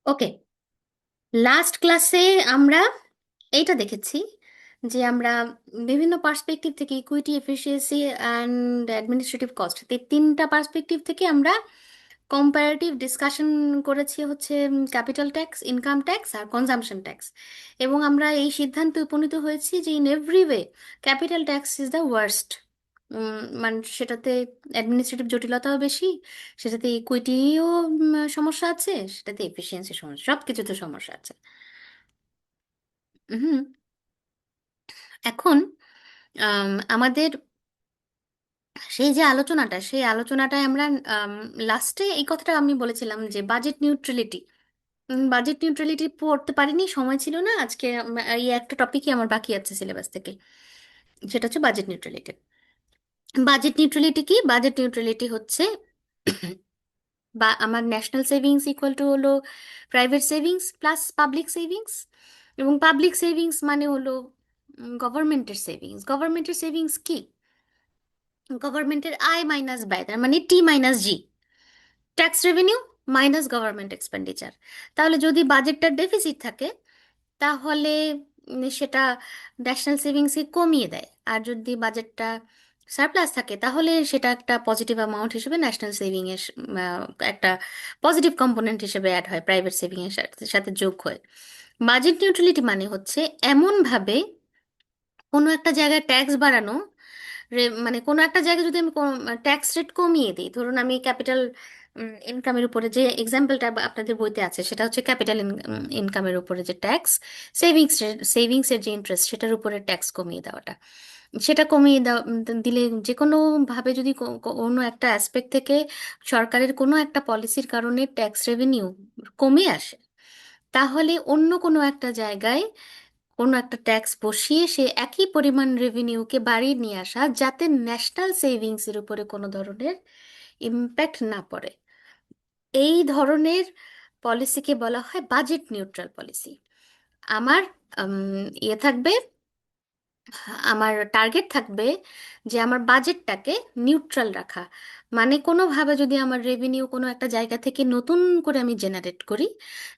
ওকে, last ক্লাসে আমরা এইটা দেখেছি যে আমরা বিভিন্ন পার্সপেক্টিভ থেকে equity, efficiency and administrative cost, এই তিনটা পার্সপেক্টিভ থেকে আমরা কম্পারেটিভ ডিসকাশন করেছি হচ্ছে ক্যাপিটাল ট্যাক্স, ইনকাম ট্যাক্স আর কনজাম্পশন ট্যাক্স। এবং আমরা এই সিদ্ধান্তে উপনীত হয়েছি যে in every way capital tax is the worst. মানে সেটাতে অ্যাডমিনিস্ট্রেটিভ জটিলতাও বেশি, সেটাতে ইকুইটিও সমস্যা আছে, সেটাতে এফিসিয়েন্সি সমস্যা, সব কিছুতে সমস্যা আছে। হুম। এখন আমাদের সেই আলোচনাটায় আমরা লাস্টে এই কথাটা আমি বলেছিলাম যে বাজেট নিউট্রালিটি। বাজেট নিউট্রালিটি পড়তে পারিনি, সময় ছিল না আজকে। এই একটা টপিকই আমার বাকি আছে সিলেবাস থেকে, সেটা হচ্ছে বাজেট নিউট্রালিটি। বাজেট নিউট্রালিটি কি? বাজেট নিউট্রালিটি হচ্ছে বা আমার ন্যাশনাল সেভিংস ইকুয়াল টু হলো private savings plus public savings. এবং পাবলিক সেভিংস মানে হলো গভর্নমেন্টের সেভিংস। গভর্নমেন্টের সেভিংস কি? গভর্নমেন্টের আয় মাইনাস ব্যয়, তার মানে T minus G, tax revenue minus government expenditure. তাহলে যদি বাজেটটার ডেফিসিট থাকে তাহলে সেটা ন্যাশনাল সেভিংসকে কমিয়ে দেয়, আর যদি বাজেটটা সারপ্লাস থাকে তাহলে সেটা একটা পজিটিভ অ্যামাউন্ট হিসেবে ন্যাশনাল সেভিং এর একটা পজিটিভ কম্পোনেন্ট হিসেবে অ্যাড হয়, প্রাইভেট সেভিং এর সাথে সাথে যোগ হয়। বাজেট নিউট্রালিটি মানে হচ্ছে এমন ভাবে কোনো একটা জায়গায় ট্যাক্স বাড়ানো, মানে কোনো একটা জায়গায় যদি আমি ট্যাক্স রেট কমিয়ে দিই, ধরুন আমি ক্যাপিটাল ইনকামের উপরে যে এক্সাম্পলটা আপনাদের বইতে আছে সেটা হচ্ছে ক্যাপিটাল ইনকামের উপরে যে ট্যাক্স, সেভিংসের যে ইন্টারেস্ট সেটার উপরে ট্যাক্স কমিয়ে দেওয়াটা। সেটা কমিয়ে দেওয়া দিলে যে কোনো ভাবে যদি কোনো একটা অ্যাসপেক্ট থেকে সরকারের কোনো একটা পলিসির কারণে ট্যাক্স রেভিনিউ কমে আসে, তাহলে অন্য কোনো একটা জায়গায় কোনো একটা ট্যাক্স বসিয়ে সে একই পরিমাণ রেভিনিউকে বাড়িয়ে নিয়ে আসা, যাতে ন্যাশনাল সেভিংসের উপরে কোনো ধরনের ইম্প্যাক্ট না পড়ে। এই ধরনের পলিসিকে বলা হয় বাজেট নিউট্রাল পলিসি। আমার থাকবে, আমার টার্গেট থাকবে যে আমার বাজেটটাকে নিউট্রাল রাখা। মানে কোনোভাবে যদি আমার রেভিনিউ কোনো একটা জায়গা থেকে নতুন করে আমি জেনারেট করি,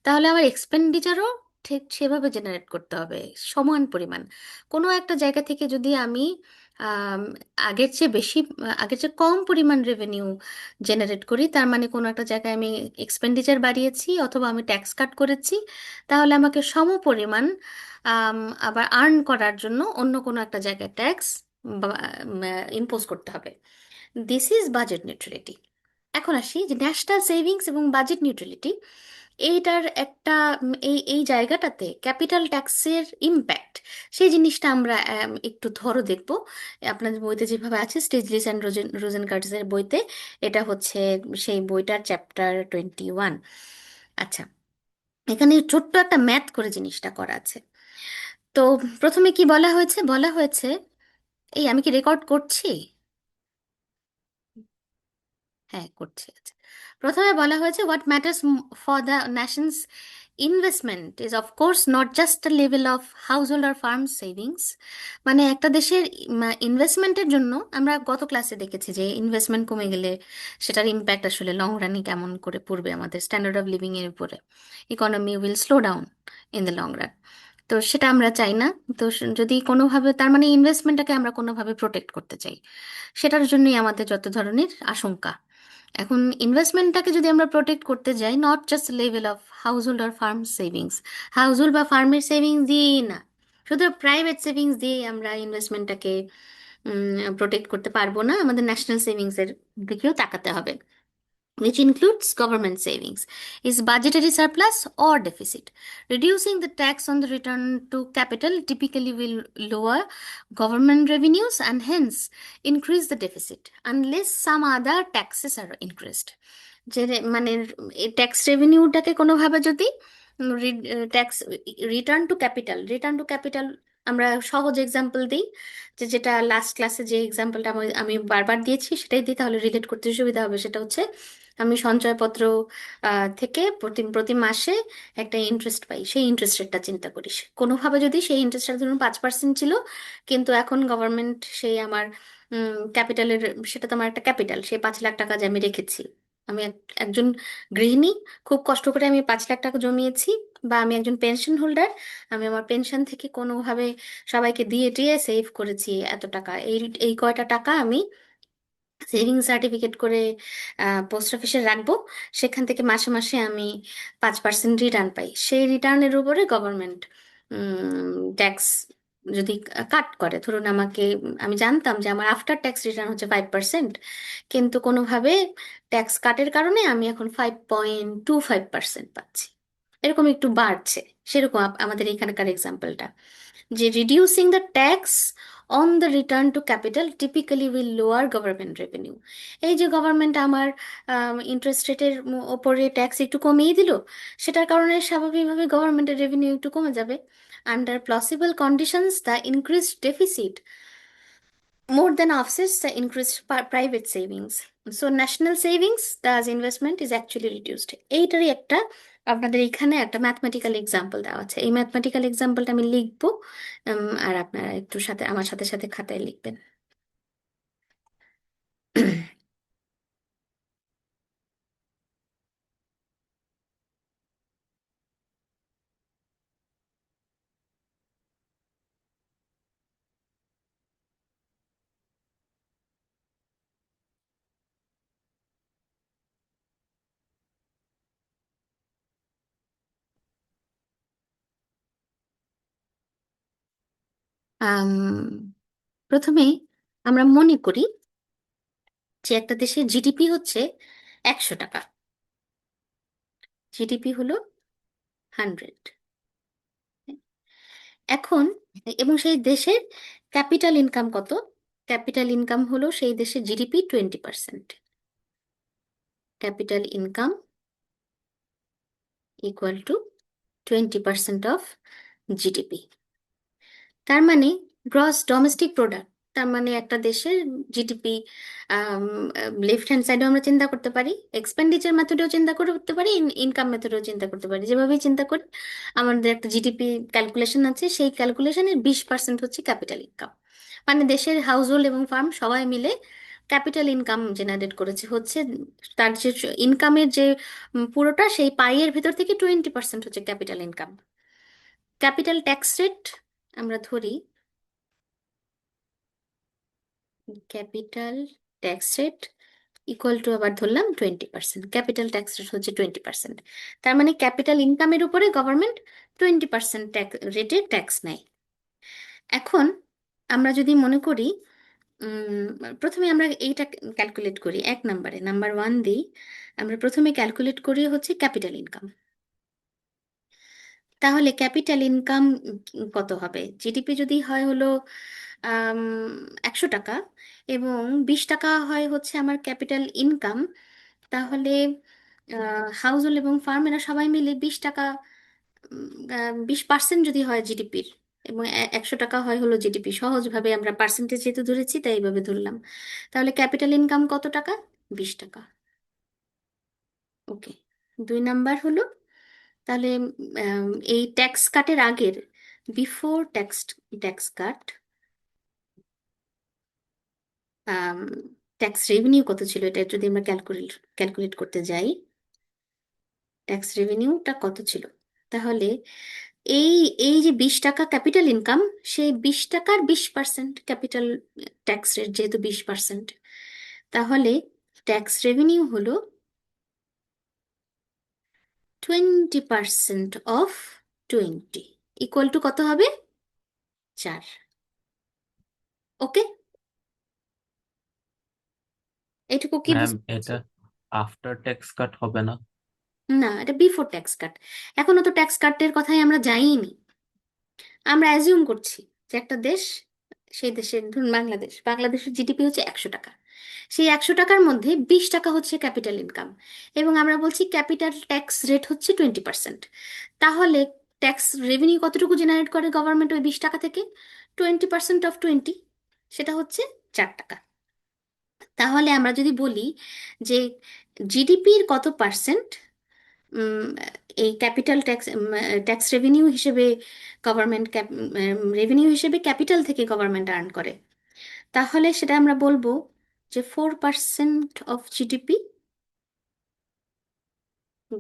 তাহলে আমার এক্সপেন্ডিচারও ঠিক সেভাবে জেনারেট করতে হবে, সমান পরিমাণ। কোনো একটা জায়গা থেকে যদি আমি আম, আগের চেয়ে বেশি, আগের চেয়ে কম পরিমাণ রেভিনিউ জেনারেট করি, তার মানে কোনো একটা জায়গায় আমি এক্সপেন্ডিচার বাড়িয়েছি অথবা আমি ট্যাক্স কাট করেছি, তাহলে আমাকে সম পরিমাণ আম, আবার আর্ন করার জন্য অন্য কোনো একটা জায়গায় ট্যাক্স ইম্পোজ করতে হবে। This is budget neutrality. এখন আসি যে ন্যাশনাল সেভিংস এবং বাজেট নিউট্রালিটি, এইটার একটা এই এই জায়গাটাতে ক্যাপিটাল ট্যাক্সের ইম্প্যাক্ট, সেই জিনিসটা আমরা একটু ধরো দেখব। আপনাদের বইতে যেভাবে আছে স্টিজলিস অ্যান্ড রোজেন কার্টিসের বইতে, এটা হচ্ছে সেই বইটার চ্যাপ্টার 21। আচ্ছা, এখানে ছোট্ট একটা ম্যাথ করে জিনিসটা করা আছে। তো প্রথমে কি বলা হয়েছে? বলা হয়েছে, এই আমি কি রেকর্ড করছি? হ্যাঁ, করছি। আচ্ছা, প্রথমে বলা হয়েছে what matters for the nation's investment is of course not just the level of household আর ফার্ম সেভিংস। মানে একটা দেশের ইনভেস্টমেন্টের জন্য আমরা গত ক্লাসে দেখেছি যে ইনভেস্টমেন্ট কমে গেলে সেটার ইম্প্যাক্ট আসলে লং রানে কেমন করে পড়বে আমাদের স্ট্যান্ডার্ড অফ লিভিং এর উপরে। Economy will slow down in the long run. তো সেটা আমরা চাই না। তো যদি কোনোভাবে, তার মানে ইনভেস্টমেন্টটাকে আমরা কোনোভাবে প্রোটেক্ট করতে চাই, সেটার জন্যই আমাদের যত ধরনের আশঙ্কা। এখন ইনভেস্টমেন্টটাকে যদি আমরা প্রোটেক্ট করতে যাই, not just level of household আর ফার্ম সেভিংস, হাউস হোল্ড বা ফার্মের সেভিংস দিয়েই না, শুধু প্রাইভেট সেভিংস দিয়ে আমরা ইনভেস্টমেন্টটাকে প্রোটেক্ট করতে পারবো না, আমাদের ন্যাশনাল সেভিংসের দিকেও তাকাতে হবে, which includes government savings, is budgetary surplus or deficit. Reducing the tax on the return to capital typically will lower government revenues and hence increase the deficit unless some other taxes are increased. যে মানে tax রেভিনিউটাকে কোনোভাবে যদি tax return to capital আমরা সহজ example দিই, যে যেটা last ক্লাসে যে এক্সাম্পলটা আমি আমি বারবার দিয়েছি সেটাই দিই, তাহলে রিলেট করতে সুবিধা হবে। সেটা হচ্ছে আমি সঞ্চয়পত্র থেকে প্রতি প্রতি মাসে একটা ইন্টারেস্ট পাই, সেই ইন্টারেস্ট রেটটা চিন্তা করিস। কোনোভাবে যদি সেই ইন্টারেস্টটা ধরুন 5% ছিল, কিন্তু এখন গভর্নমেন্ট সেই আমার ক্যাপিটালের, সেটা তো আমার একটা ক্যাপিটাল, সেই 5 লাখ টাকা যে আমি রেখেছি, আমি একজন গৃহিণী, খুব কষ্ট করে আমি 5 লাখ টাকা জমিয়েছি, বা আমি একজন পেনশন হোল্ডার, আমি আমার পেনশন থেকে কোনোভাবে সবাইকে দিয়ে টিয়ে সেভ করেছি এত টাকা, এই এই কয়টা টাকা আমি সেভিং সার্টিফিকেট করে পোস্ট অফিসে রাখবো। সেখান থেকে মাসে মাসে আমি 5% রিটার্ন পাই। সেই রিটার্নের উপরে গভর্নমেন্ট ট্যাক্স যদি কাট করে, ধরুন আমাকে, আমি জানতাম যে আমার আফটার ট্যাক্স রিটার্ন হচ্ছে 5%, কিন্তু কোনোভাবে ট্যাক্স কাটের কারণে আমি এখন 5.25% পাচ্ছি, এরকম একটু বাড়ছে। সেরকম আমাদের এখানকার এক্সাম্পলটা, যে reducing the tax on the return to capital typically will lower government revenue. এই যে গভর্নমেন্ট আমার ইন্টারেস্ট রেটের ওপরে ট্যাক্স একটু কমিয়ে দিল, সেটার কারণে স্বাভাবিকভাবে গভর্নমেন্টের রেভিনিউ একটু কমে যাবে। Under plausible conditions the increased deficit more than offsets the increased private savings. So national savings, the investment is actually reduced. এইটারই একটা আপনাদের এখানে একটা ম্যাথমেটিক্যাল এক্সাম্পল দেওয়া আছে। এই ম্যাথমেটিক্যাল এক্সাম্পলটা আমি লিখবো, আর আপনারা একটু সাথে আমার সাথে সাথে খাতায় লিখবেন। আম, প্রথমে আমরা মনে করি যে একটা দেশের জিডিপি হচ্ছে 100 টাকা, জিডিপি হলো 100 এখন, এবং সেই দেশের ক্যাপিটাল ইনকাম কত? ক্যাপিটাল ইনকাম হলো সেই দেশের GDP 20%। Capital income equal to 20% of GDP. তার মানে গ্রস ডোমেস্টিক প্রোডাক্ট, তার মানে একটা দেশের জিডিপি, লেফট হ্যান্ড সাইডেও আমরা চিন্তা করতে পারি, এক্সপেন্ডিচার মেথডেও চিন্তা করতে পারি, ইনকাম মেথডেও চিন্তা করতে পারি, যেভাবেই চিন্তা করি আমাদের একটা জিডিপি ক্যালকুলেশন আছে, সেই ক্যালকুলেশনের 20% হচ্ছে ক্যাপিটাল ইনকাম। মানে দেশের হাউস হোল্ড এবং ফার্ম সবাই মিলে ক্যাপিটাল ইনকাম জেনারেট করেছে, হচ্ছে তার যে ইনকামের যে পুরোটা, সেই পাইয়ের ভেতর থেকে 20% হচ্ছে capital income. Capital tax rate আমরা ধরি, capital tax rate equal to আবার ধরলাম 20%, ক্যাপিটাল ট্যাক্স রেট হচ্ছে 20%। তার মানে ক্যাপিটাল ইনকামের উপরে গভর্নমেন্ট 20% রেটে ট্যাক্স নেয়। এখন আমরা যদি মনে করি, উম, প্রথমে আমরা এইটা ক্যালকুলেট করি, এক নম্বরে নাম্বার ওয়ান দিই, আমরা প্রথমে ক্যালকুলেট করি হচ্ছে ক্যাপিটাল ইনকাম। তাহলে ক্যাপিটাল ইনকাম কত হবে? জিডিপি যদি হয় হলো 100 টাকা, এবং 20 টাকা হয় হচ্ছে আমার ক্যাপিটাল ইনকাম, তাহলে হাউস হোল্ড এবং ফার্ম এরা সবাই মিলে 20 টাকা, 20% যদি হয় জিডিপির, এবং 100 টাকা হয় হলো জিডিপি, সহজভাবে আমরা পার্সেন্টেজ যেহেতু ধরেছি তাই এইভাবে ধরলাম, তাহলে ক্যাপিটাল ইনকাম কত টাকা? 20 টাকা। ওকে, দুই নাম্বার হলো, তাহলে এই ট্যাক্স কাটের আগের, before tax, tax cut tax revenue কত ছিল, এটা যদি আমরা ক্যালকুলেট ক্যালকুলেট করতে যাই, ট্যাক্স রেভিনিউটা কত ছিল? তাহলে এই এই যে 20 টাকা ক্যাপিটাল ইনকাম, সেই 20 টাকার 20% ক্যাপিটাল ট্যাক্স রেট যেহেতু 20%, তাহলে ট্যাক্স রেভিনিউ হলো 20% অফ 20, ইকুয়াল টু কত হবে? 4। ওকে, এইটুকু কি ম্যাম, বুঝতে পেরেছো? এটা আফটার ট্যাক্স কাট হবে না? না, এটা বিফোর ট্যাক্স কাট। এখনো তো ট্যাক্স কাটের কথাই আমরা যাইনি, আমরা অ্যাজিউম করছি যে একটা দেশ, সেই দেশের ধরুন বাংলাদেশ, বাংলাদেশের জিডিপি হচ্ছে 100 টাকা, সেই 100 টাকার মধ্যে 20 টাকা হচ্ছে ক্যাপিটাল ইনকাম, এবং আমরা বলছি ক্যাপিটাল ট্যাক্স রেট হচ্ছে 20%। তাহলে ট্যাক্স রেভিনিউ কতটুকু জেনারেট করে গভর্নমেন্ট ওই 20 টাকা থেকে? 20% অফ 20, সেটা হচ্ছে 4 টাকা। তাহলে আমরা যদি বলি যে জিডিপির কত পার্সেন্ট উম, এই ক্যাপিটাল ট্যাক্স, ট্যাক্স রেভিনিউ হিসেবে গভর্নমেন্ট, রেভিনিউ হিসেবে ক্যাপিটাল থেকে গভর্নমেন্ট আর্ন করে, তাহলে সেটা আমরা বলবো যে 4% of GDP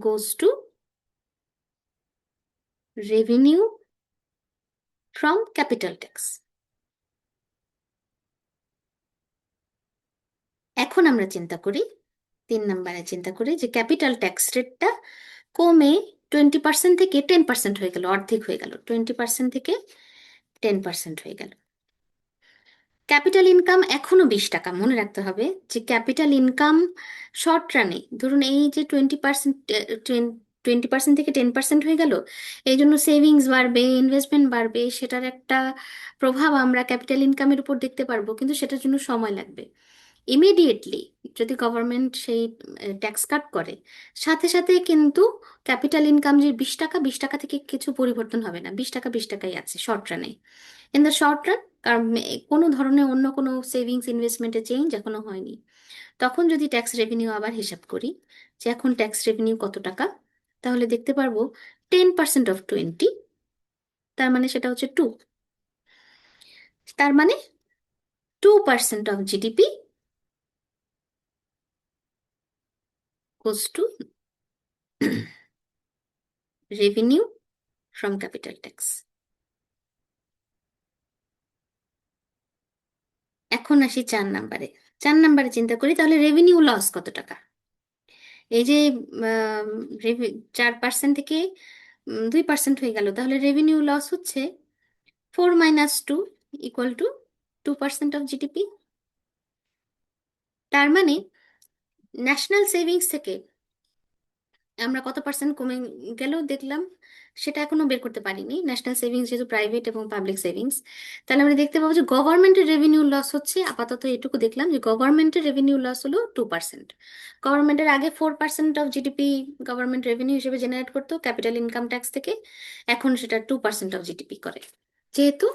goes to revenue from capital tax. এখন আমরা চিন্তা করি, 3 নম্বরে চিন্তা করি যে ক্যাপিটাল ট্যাক্স রেটটা কমে 20% থেকে 10% হয়ে গেল, অর্ধেক হয়ে গেল, 20% থেকে 10% হয়ে গেল। ক্যাপিটাল ইনকাম এখনো 20 টাকা, মনে রাখতে হবে যে ক্যাপিটাল ইনকাম শর্ট রানে ধরুন এই যে 20%, 20% থেকে 10% হয়ে গেল, এই জন্য সেভিংস বাড়বে, ইনভেস্টমেন্ট বাড়বে, সেটার একটা প্রভাব আমরা ক্যাপিটাল ইনকামের উপর দেখতে পারবো, কিন্তু সেটার জন্য সময় লাগবে। ইমিডিয়েটলি যদি গভর্নমেন্ট সেই ট্যাক্স কাট করে, সাথে সাথে কিন্তু ক্যাপিটাল ইনকাম যে 20 টাকা, 20 টাকা থেকে কিছু পরিবর্তন হবে না, 20 টাকা 20 টাকাই আছে শর্ট রানে। ইন দ্য শর্ট রান, কারণ কোনো ধরনের অন্য কোনো সেভিংস ইনভেস্টমেন্টে চেঞ্জ এখনো হয়নি। তখন যদি ট্যাক্স রেভিনিউ আবার হিসাব করি যে এখন ট্যাক্স রেভিনিউ কত টাকা, তাহলে দেখতে পারবো 10% অফ 20, তার মানে সেটা হচ্ছে 2, তার মানে 2% of GDP goes to revenue from capital tax. এখন আসি 4 নম্বরে। 4 নম্বরে চিন্তা করি তাহলে রেভিনিউ লস কত টাকা। এই যে 4% থেকে 2% হয়ে গেল, তাহলে রেভিনিউ লস হচ্ছে 4 - 2 ইকুয়াল টু 2% অফ জিডিপি। তার মানে ন্যাশনাল সেভিংস থেকে আমরা কত পার্সেন্ট কমে গেল দেখলাম, সেটা এখনো বের করতে পারিনি, ন্যাশনাল সেভিংস যেহেতু প্রাইভেট এবং পাবলিক সেভিংস। তাহলে আমরা দেখতে পাবো যে গভর্নমেন্টের রেভিনিউ লস হচ্ছে, আপাতত এটুকু দেখলাম যে গভর্নমেন্টের রেভিনিউ লস হলো 2%। গভর্নমেন্টের আগে 4% অফ জিডিপি গভর্নমেন্ট রেভিনিউ হিসেবে জেনারেট করতো ক্যাপিটাল ইনকাম ট্যাক্স থেকে, এখন সেটা 2% অফ জিডিপি করে। যেহেতু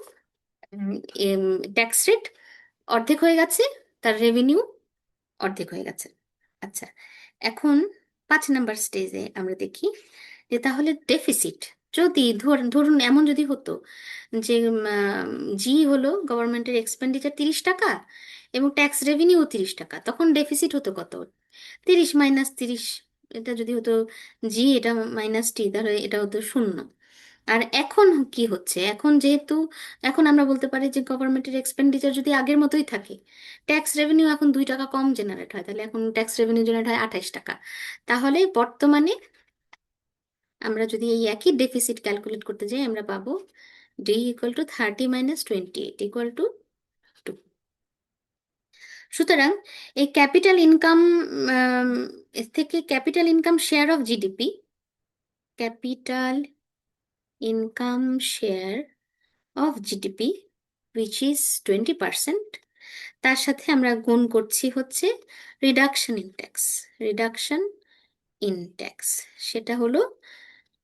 ট্যাক্স রেট অর্ধেক হয়ে গেছে, তার রেভিনিউ অর্ধেক হয়ে গেছে। আচ্ছা, এখন 5 নম্বর স্টেজে আমরা দেখি যে তাহলে ডেফিসিট যদি ধরুন এমন যদি হতো যে জি হলো গভর্নমেন্টের এক্সপেন্ডিচার 30 টাকা এবং ট্যাক্স রেভিনিউ 30 টাকা, তখন ডেফিসিট হতো কত, 30 - 30। এটা যদি হতো জি, এটা -টি, তাহলে এটা হতো 0। আর এখন কি হচ্ছে, এখন যেহেতু এখন আমরা বলতে পারি যে গভর্নমেন্টের এক্সপেন্ডিচার যদি আগের মতোই থাকে, ট্যাক্স রেভিনিউ এখন 2 টাকা কম জেনারেট হয়, তাহলে এখন ট্যাক্স রেভিনিউ জেনারেট হয় 28 টাকা। তাহলে বর্তমানে আমরা যদি এই একই ডেফিসিট ক্যালকুলেট করতে যাই, আমরা পাবো D equal to 30 - 28 equal to 2। সুতরাং এই ক্যাপিটাল ইনকাম থেকে capital income share of GDP, capital income share of GDP which is 20%, তার সাথে আমরা গুণ করছি হচ্ছে reduction in tax, reduction in tax, সেটা হলো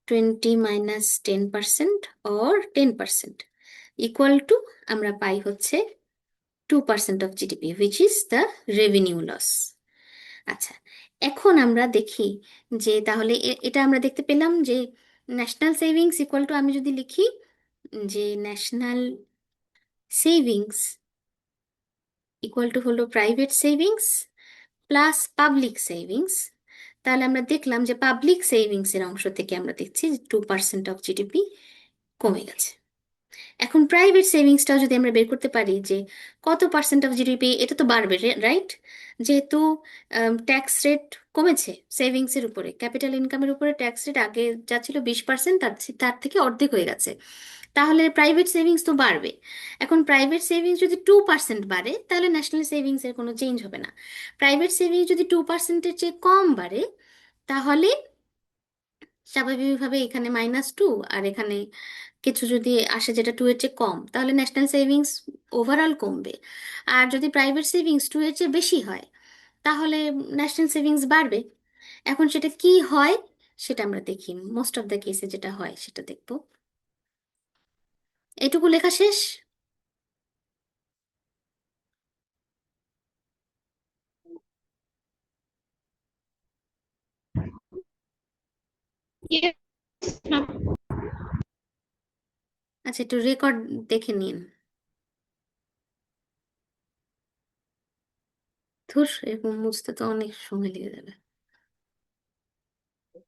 20 - 10% অর 10% ইকুয়াল টু আমরা পাই হচ্ছে 2% of GDP which is the revenue loss. আচ্ছা, এখন আমরা দেখি যে তাহলে এটা আমরা দেখতে পেলাম যে ন্যাশনাল সেভিংস ইকুয়াল টু, আমি যদি লিখি যে ন্যাশনাল সেভিংস ইকুয়াল টু হলো private savings plus public savings, তাহলে আমরা দেখলাম যে পাবলিক সেভিংসের অংশ থেকে আমরা দেখছি 2% অফ জিডিপি কমে গেছে। এখন প্রাইভেট সেভিংসটাও যদি আমরা বের করতে পারি যে কত পার্সেন্ট অফ জিডিপি, এটা তো বাড়বে, রাইট? যেহেতু ট্যাক্স রেট কমেছে সেভিংসের উপরে, ক্যাপিটাল ইনকামের উপরে ট্যাক্স রেট আগে যা ছিল 20%, তার থেকে অর্ধেক হয়ে গেছে, তাহলে প্রাইভেট সেভিংস তো বাড়বে। এখন প্রাইভেট সেভিংস যদি 2% বাড়ে, তাহলে ন্যাশনাল সেভিংসের কোনো চেঞ্জ হবে না। প্রাইভেট সেভিংস যদি 2%-এর চেয়ে কম বাড়ে, তাহলে স্বাভাবিকভাবে এখানে -2 আর এখানে কিছু যদি আসে যেটা 2-এর চেয়ে কম, তাহলে ন্যাশনাল সেভিংস ওভারঅল কমবে। আর যদি প্রাইভেট সেভিংস 2-এর চেয়ে বেশি হয়, তাহলে ন্যাশনাল সেভিংস বাড়বে। এখন সেটা কি হয় সেটা আমরা দেখি, মোস্ট অফ দ্য কেসে যেটা হয় সেটা দেখব। এটুকু লেখা শেষ। Yes, ma'am. আচ্ছা, একটু রেকর্ড দেখে নিন। ধুর, এরকম বুঝতে তো অনেক সময় লেগে যাবে।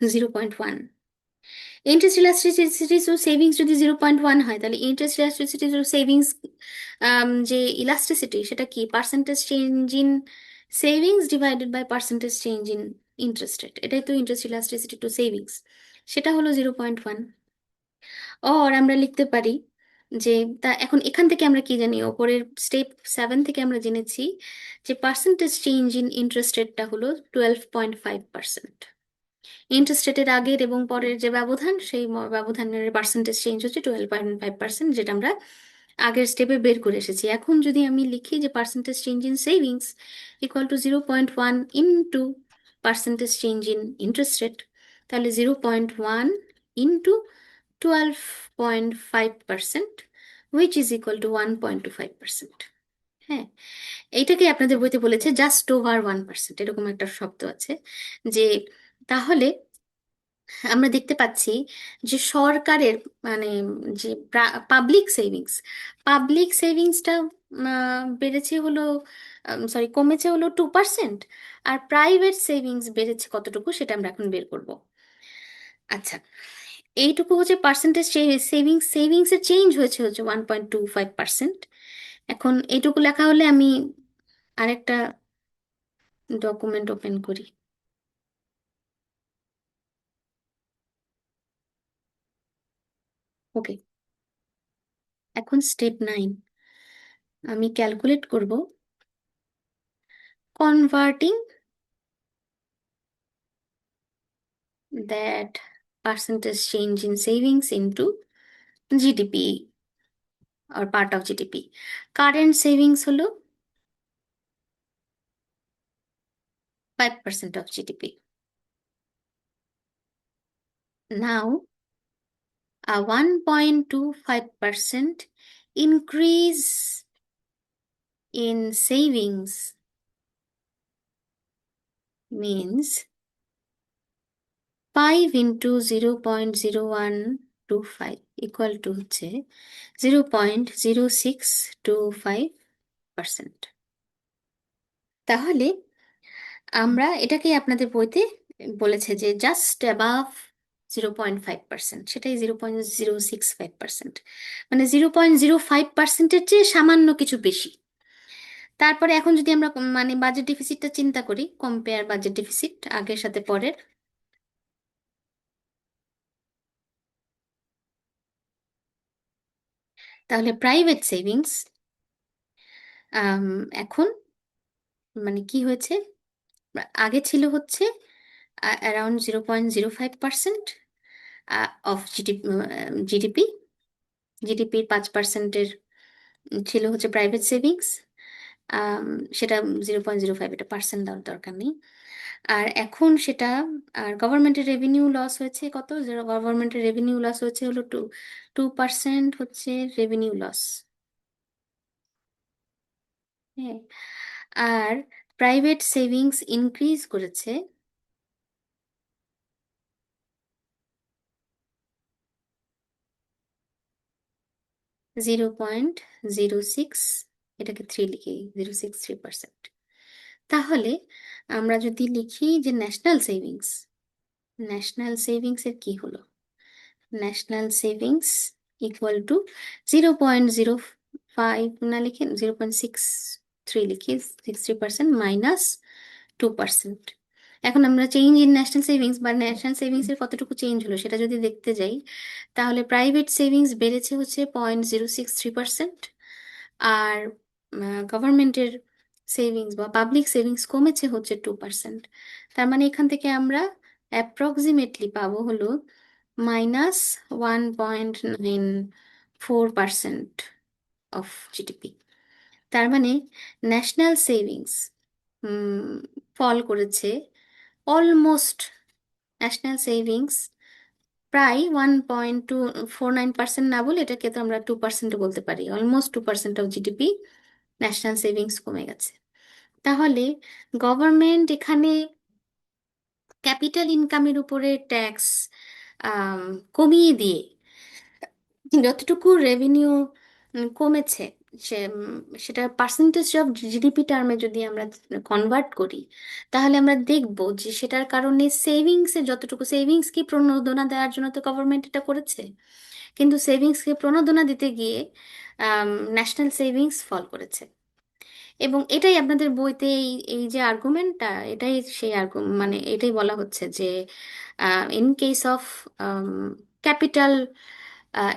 0.1। ইন্টারেস্ট ইলাস্টিসিটি টু সেভিংস যদি 0.1 হয়, তাহলে ইন্টারেস্ট ইলাস্টিসিটি টু সেভিংস যে ইলাস্টিসিটি সেটা কি? Percentage change in savings divided by percentage change in interest rate, এটাই তো ইন্টারেস্ট ইলাস্টিসিটি টু সেভিংস, সেটা হলো 0.1। আর আমরা লিখতে পারি যে, তা এখন এখান থেকে আমরা কি জানি, ওপরের স্টেপ 7 থেকে আমরা জেনেছি যে পার্সেন্টেজ চেঞ্জ ইন ইন্টারেস্ট রেটটা হলো 12.5%। ইন্টারেস্ট রেটের আগের এবং পরের যে ব্যবধান, সেই ব্যবধানের পার্সেন্টেজ চেঞ্জ হচ্ছে 12.5%, যেটা আমরা আগের স্টেপে বের করে এসেছি। এখন যদি আমি লিখি যে percentage change in savings equal to 0.1 into percentage change in interest rate, তাহলে 0.1 into 12.5%, which is equal to 1.25%। হ্যাঁ, এইটাকে আপনাদের বইতে বলেছে জাস্ট ওভার 1%, এরকম একটা শব্দ আছে। যে তাহলে আমরা দেখতে পাচ্ছি যে সরকারের মানে যে পাবলিক সেভিংসটা বেড়েছে হলো, কমেছে হলো 2%, আর প্রাইভেট সেভিংস বেড়েছে কতটুকু সেটা আমরা এখন বের করব। আচ্ছা, এইটুকু হচ্ছে পার্সেন্টেজ সেভিংসের চেঞ্জ হয়েছে হচ্ছে 1.25%। এখন এইটুকু লেখা হলে আমি আরেকটা ডকুমেন্ট ওপেন করি। ওকে, এখন স্টেপ 9 আমি ক্যালকুলেট করব converting that percentage change in savings into GDP or part of GDP. Current savings হলো 5% of GDP. Now, a 1.25% increase in savings means 5 into 0.0125 equal to হচ্ছে 0.0625%। তাহলে আমরা এটাকে আপনাদের বইতে বলেছে যে জাস্ট অ্যাবাভ 0.5%, সেটাই 0.065%, মানে 0.05%-এর চেয়ে সামান্য কিছু বেশি। তারপরে এখন যদি আমরা মানে বাজেট ডেফিসিটটা চিন্তা করি, কম্পেয়ার বাজেট ডেফিসিট আগের সাথে পরের, তাহলে প্রাইভেট সেভিংস এখন মানে কি হয়েছে, আগে ছিল হচ্ছে অ্যারাউন্ড 0.05% অফ জিডিপি, জিডিপির 5%-এর ছিল হচ্ছে প্রাইভেট সেভিংস, সেটা 0.05, এটা পার্সেন্ট দেওয়ার দরকার নেই। আর এখন সেটা, আর গভর্নমেন্টের রেভিনিউ লস হয়েছে কত, গভর্নমেন্টের রেভিনিউ লস হয়েছে হলো 2% হচ্ছে রেভিনিউ লস। হ্যাঁ, আর প্রাইভেট সেভিংস ইনক্রিজ করেছে 0.06, এটাকে 3 লিখি, 0.63%। তাহলে আমরা যদি লিখি যে ন্যাশনাল সেভিংসের কি হলো, ন্যাশনাল সেভিংস ইকুয়াল টু 0.05 না লিখে 0.63 লিখি, 60% মাইনাস 2%। এখন আমরা চেঞ্জ ইন ন্যাশনাল সেভিংস বা ন্যাশনাল সেভিংসের কতটুকু চেঞ্জ হলো সেটা যদি দেখতে যাই, তাহলে প্রাইভেট সেভিংস বেড়েছে হচ্ছে 0.063%, আর গভর্নমেন্টের সেভিংস বা পাবলিক সেভিংস কমেছে হচ্ছে 2%। তার মানে এখান থেকে আমরা অ্যাপ্রক্সিমেটলি পাবো হলো -1.94% অফ জিডিপি। তার মানে ন্যাশনাল সেভিংস ফল করেছে অলমোস্ট, ন্যাশনাল সেভিংস প্রায় 1.249%, না বলে এটাকে তো আমরা 2% বলতে পারি, almost 2% of GDP national savings কমে গেছে। তাহলে গভর্নমেন্ট এখানে ক্যাপিটাল ইনকামের উপরে ট্যাক্স কমিয়ে দিয়ে যতটুকু রেভিনিউ কমেছে, সেটা পার্সেন্টেজ অফ জিডিপি টার্মে যদি আমরা কনভার্ট করি, তাহলে আমরা দেখব যে সেটার কারণে সেভিংসে যতটুকু সেভিংসকে প্রণোদনা দেওয়ার জন্য তো গভর্নমেন্ট এটা করেছে, কিন্তু সেভিংসকে প্রণোদনা দিতে গিয়ে ন্যাশনাল সেভিংস ফল করেছে। এবং এটাই আপনাদের বইতে এই এই যে আর্গুমেন্টটা, এটাই সেই মানে এটাই বলা হচ্ছে যে in case of capital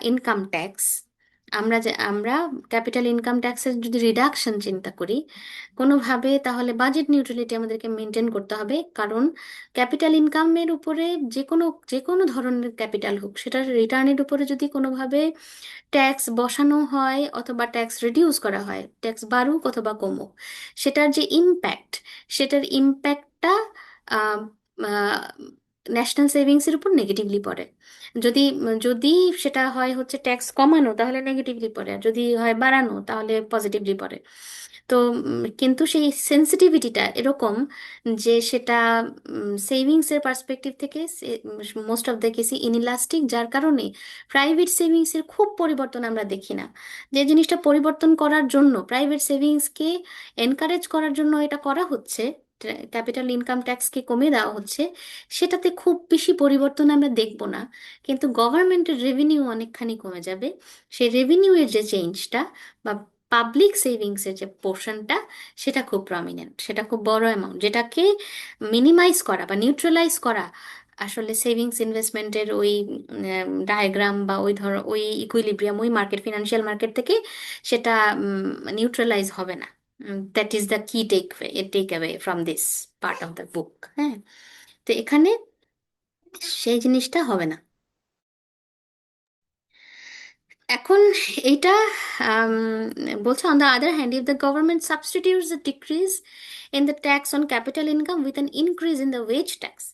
income tax, আমরা ক্যাপিটাল ইনকাম ট্যাক্সের যদি রিডাকশন চিন্তা করি কোনোভাবে, তাহলে বাজেট নিউট্রালিটি আমাদেরকে মেনটেন করতে হবে। কারণ ক্যাপিটাল ইনকামের উপরে যে কোনো ধরনের ক্যাপিটাল হোক, সেটার রিটার্নের উপরে যদি কোনোভাবে ট্যাক্স বসানো হয় অথবা ট্যাক্স রিডিউস করা হয়, ট্যাক্স বাড়ুক অথবা কমুক, সেটার যে ইম্প্যাক্ট, সেটার ইম্প্যাক্টটা ন্যাশনাল সেভিংসের উপর নেগেটিভলি পড়ে। যদি যদি সেটা হয় হচ্ছে ট্যাক্স কমানো, তাহলে নেগেটিভলি পড়ে, আর যদি হয় বাড়ানো, তাহলে পজিটিভলি পড়ে। তো কিন্তু সেই সেন্সিটিভিটিটা এরকম যে সেটা সেভিংসের পার্সপেক্টিভ থেকে মোস্ট অফ দ্য কেসই ইনইলাস্টিক, যার কারণে প্রাইভেট সেভিংসের খুব পরিবর্তন আমরা দেখি না। যে জিনিসটা পরিবর্তন করার জন্য, প্রাইভেট সেভিংসকে এনকারেজ করার জন্য এটা করা হচ্ছে, ক্যাপিটাল ইনকাম ট্যাক্সকে কমিয়ে দেওয়া হচ্ছে, সেটাতে খুব বেশি পরিবর্তন আমরা দেখব না। কিন্তু গভর্নমেন্টের রেভিনিউ অনেকখানি কমে যাবে। সেই রেভিনিউয়ের যে চেঞ্জটা বা পাবলিক সেভিংসের যে পোর্শনটা, সেটা খুব প্রমিনেন্ট, সেটা খুব বড় অ্যামাউন্ট, যেটাকে মিনিমাইজ করা বা নিউট্রালাইজ করা আসলে সেভিংস ইনভেস্টমেন্টের ওই ডায়াগ্রাম বা ওই ইকুইলিব্রিয়াম, ওই মার্কেট, ফিনান্সিয়াল মার্কেট থেকে সেটা নিউট্রালাইজ হবে না। That is the key take away from this part of the book. হ্যাঁ, তো এখানে সেই জিনিসটা হবে না। এখন এইটা আম, বলছে, on the other hand, if the government substitutes the decrease in the tax on capital income with an increase in the ways tax,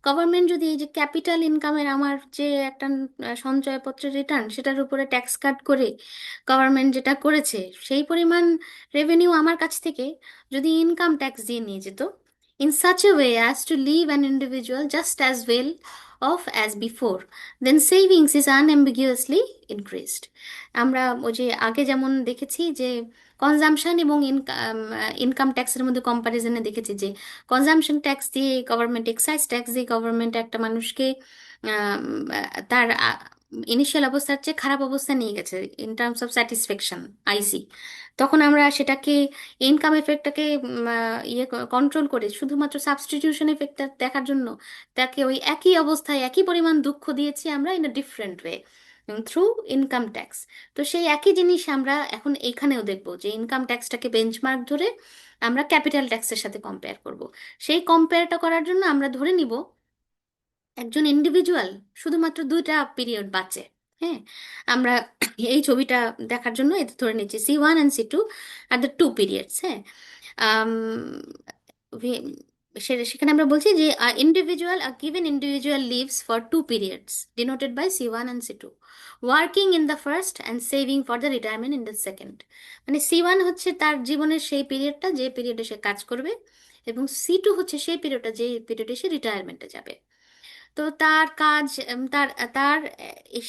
government যদি এই যে ক্যাপিটাল ইনকামের আমার যে একটা সঞ্চয়পত্রের রিটার্ন, সেটার উপরে ট্যাক্স কাট করে গভর্নমেন্ট যেটা করেছে, সেই পরিমাণ রেভিনিউ আমার কাছ থেকে যদি ইনকাম ট্যাক্স দিয়ে নিয়ে যেত, in such a way as to leave an individual just as well off as before, then savings is unambiguously increased. আমরা ওই যে আগে যেমন দেখেছি যে কনজাম্পশন এবং ইনকাম ট্যাক্সের মধ্যে কম্প্যারিজনে দেখেছি যে কনজাম্পশন ট্যাক্স দিয়ে গভর্নমেন্ট, এক্সাইজ ট্যাক্স দিয়ে গভর্নমেন্ট একটা মানুষকে আম, তার ইনিশিয়াল অবস্থার চেয়ে খারাপ অবস্থা নিয়ে গেছে ইন টার্মস অফ স্যাটিসফ্যাকশন, আইসি। তখন আমরা সেটাকে, ইনকাম এফেক্টটাকে ইয়ে কন্ট্রোল করে শুধুমাত্র সাবস্টিটিউশন এফেক্টটা দেখার জন্য তাকে ওই একই অবস্থায় একই পরিমাণ দুঃখ দিয়েছি আমরা in a different way through income tax. তো সেই একই জিনিস আমরা এখন এইখানেও দেখবো যে ইনকাম ট্যাক্সটাকে বেঞ্চমার্ক ধরে আমরা ক্যাপিটাল ট্যাক্সের সাথে কম্পেয়ার করব। সেই কম্পেয়ারটা করার জন্য আমরা ধরে নিব একজন ইন্ডিভিজুয়াল শুধুমাত্র 2টা পিরিয়ড বাঁচে। হ্যাঁ, আমরা এই ছবিটা দেখার জন্য এতে ধরে নিচ্ছি C1 and C2 are the 2 periods. হ্যাঁ, আম, সেখানে আমরা বলছি যে given individual lives for 2 periods denoted by C1 and C2, working in the first and saving for the retirement in the second. মানে C1 হচ্ছে তার জীবনের সেই পিরিয়ডটা যে পিরিয়ডে সে কাজ করবে, এবং C2 হচ্ছে সেই পিরিয়ডটা যে পিরিয়ডে সে রিটায়ারমেন্টে যাবে। তো তার কাজ, তার তার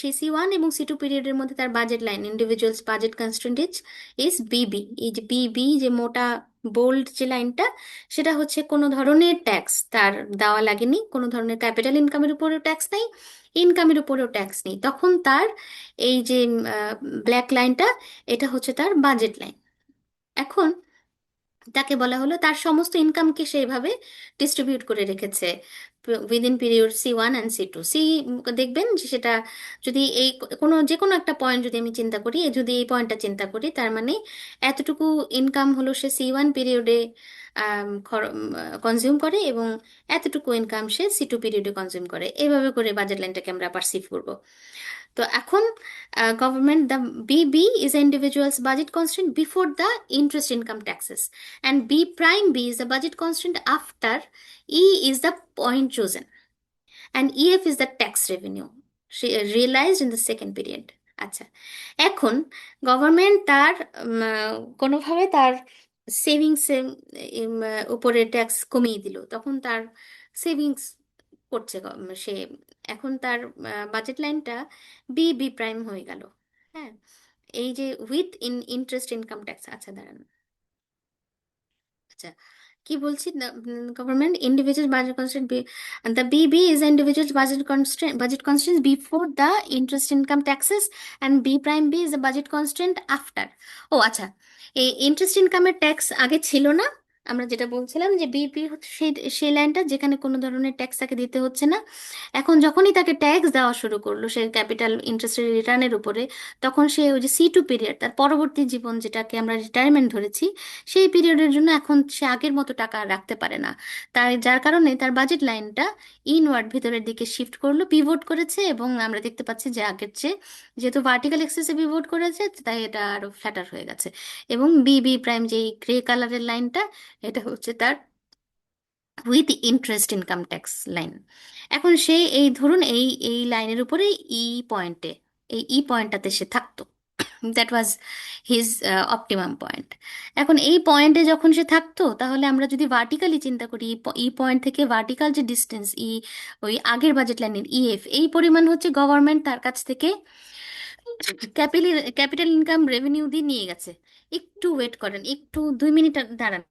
সেই C1 এবং C2 পিরিয়ডের মধ্যে তার budget line, individuals budget constraint is বিবি। এই যে বিবি, যে মোটা বোল্ড যে লাইনটা, সেটা হচ্ছে কোনো ধরনের ট্যাক্স তার দেওয়া লাগেনি, কোনো ধরনের ক্যাপিটাল ইনকামের উপরেও ট্যাক্স নেই, ইনকামের উপরেও ট্যাক্স নেই। তখন তার এই যে ব্ল্যাক লাইনটা, এটা হচ্ছে তার বাজেট লাইন। এখন তাকে বলা হলো তার সমস্ত ইনকামকে সেইভাবে ডিস্ট্রিবিউট করে রেখেছে within period C1 and C2। দেখবেন যে সেটা যদি এই যে কোনো একটা পয়েন্ট যদি আমি চিন্তা করি, যদি এই পয়েন্টটা চিন্তা করি, তার মানে এতটুকু ইনকাম হলো সে C1 পিরিয়ডে কনজিউম করে, এবং এতটুকু ইনকাম সে C2 পিরিয়ডে কনজিউম করে। এইভাবে করে বাজেট লাইনটাকে আমরা পারসিভ করব। তো এখন government, the BB is individuals budget constant before the interest income taxes, and B' is the budget constant after E is the point chosen, and EF is the tax revenue realized in the second period. আচ্ছা, এখন government তার কোনোভাবে তার savings উপরে tax কমিয়ে দিল, তখন তার সেভিংস করছে সে, এখন তার বাজেট লাইনটা বি প্রাইম হয়ে গেল। হ্যাঁ, এই যে উইথ ইন্টারেস্ট ইনকাম ট্যাক্স, আচ্ছা দাঁড়ান, আচ্ছা কি বলছি, government individual budget constraint, the BB is individual budget constraint before the interest income taxes and B prime B is the budget constraint after. ও আচ্ছা, এই ইন্টারেস্ট ইনকামের ট্যাক্স আগে ছিল না। আমরা যেটা বলছিলাম যে বিপি হচ্ছে সেই সেই লাইনটা যেখানে কোনো ধরনের ট্যাক্স তাকে দিতে হচ্ছে না। এখন যখনই তাকে ট্যাক্স দেওয়া শুরু করলো সে ক্যাপিটাল ইন্টারেস্টের রিটার্নের উপরে, তখন সে ওই যে C2 পিরিয়ড, তার পরবর্তী জীবন যেটাকে আমরা রিটায়ারমেন্ট ধরেছি, সেই পিরিয়ডের জন্য এখন সে আগের মতো টাকা আর রাখতে পারে না। তাই যার কারণে তার বাজেট লাইনটা ইনওয়ার্ড ভিতরের দিকে শিফট করলো, পিভট করেছে, এবং আমরা দেখতে পাচ্ছি যে আগের চেয়ে যেহেতু ভার্টিক্যাল এক্সিসে পিভট করেছে তাই এটা আরো ফ্ল্যাটার হয়ে গেছে। এবং বিবি প্রাইম যে গ্রে কালারের লাইনটা, এটা হচ্ছে তার with interest income tax line. এখন সে এই ধরুন এই এই লাইনের উপরে ই পয়েন্টে, এই ই পয়েন্টটাতে সে থাকতো, that was his optimum point. এখন এই পয়েন্টে যখন সে থাকতো, তাহলে আমরা যদি ভার্টিক্যালি চিন্তা করি, ই পয়েন্ট থেকে ভার্টিক্যাল যে ডিস্টেন্স ই, ওই আগের বাজেট লাইনের ইএফ, এই পরিমাণ হচ্ছে গভর্নমেন্ট তার কাছ থেকে ক্যাপিটাল ক্যাপিটাল ইনকাম রেভিনিউ দিয়ে নিয়ে গেছে। একটু ওয়েট করেন, একটু 2 মিনিট দাঁড়ান।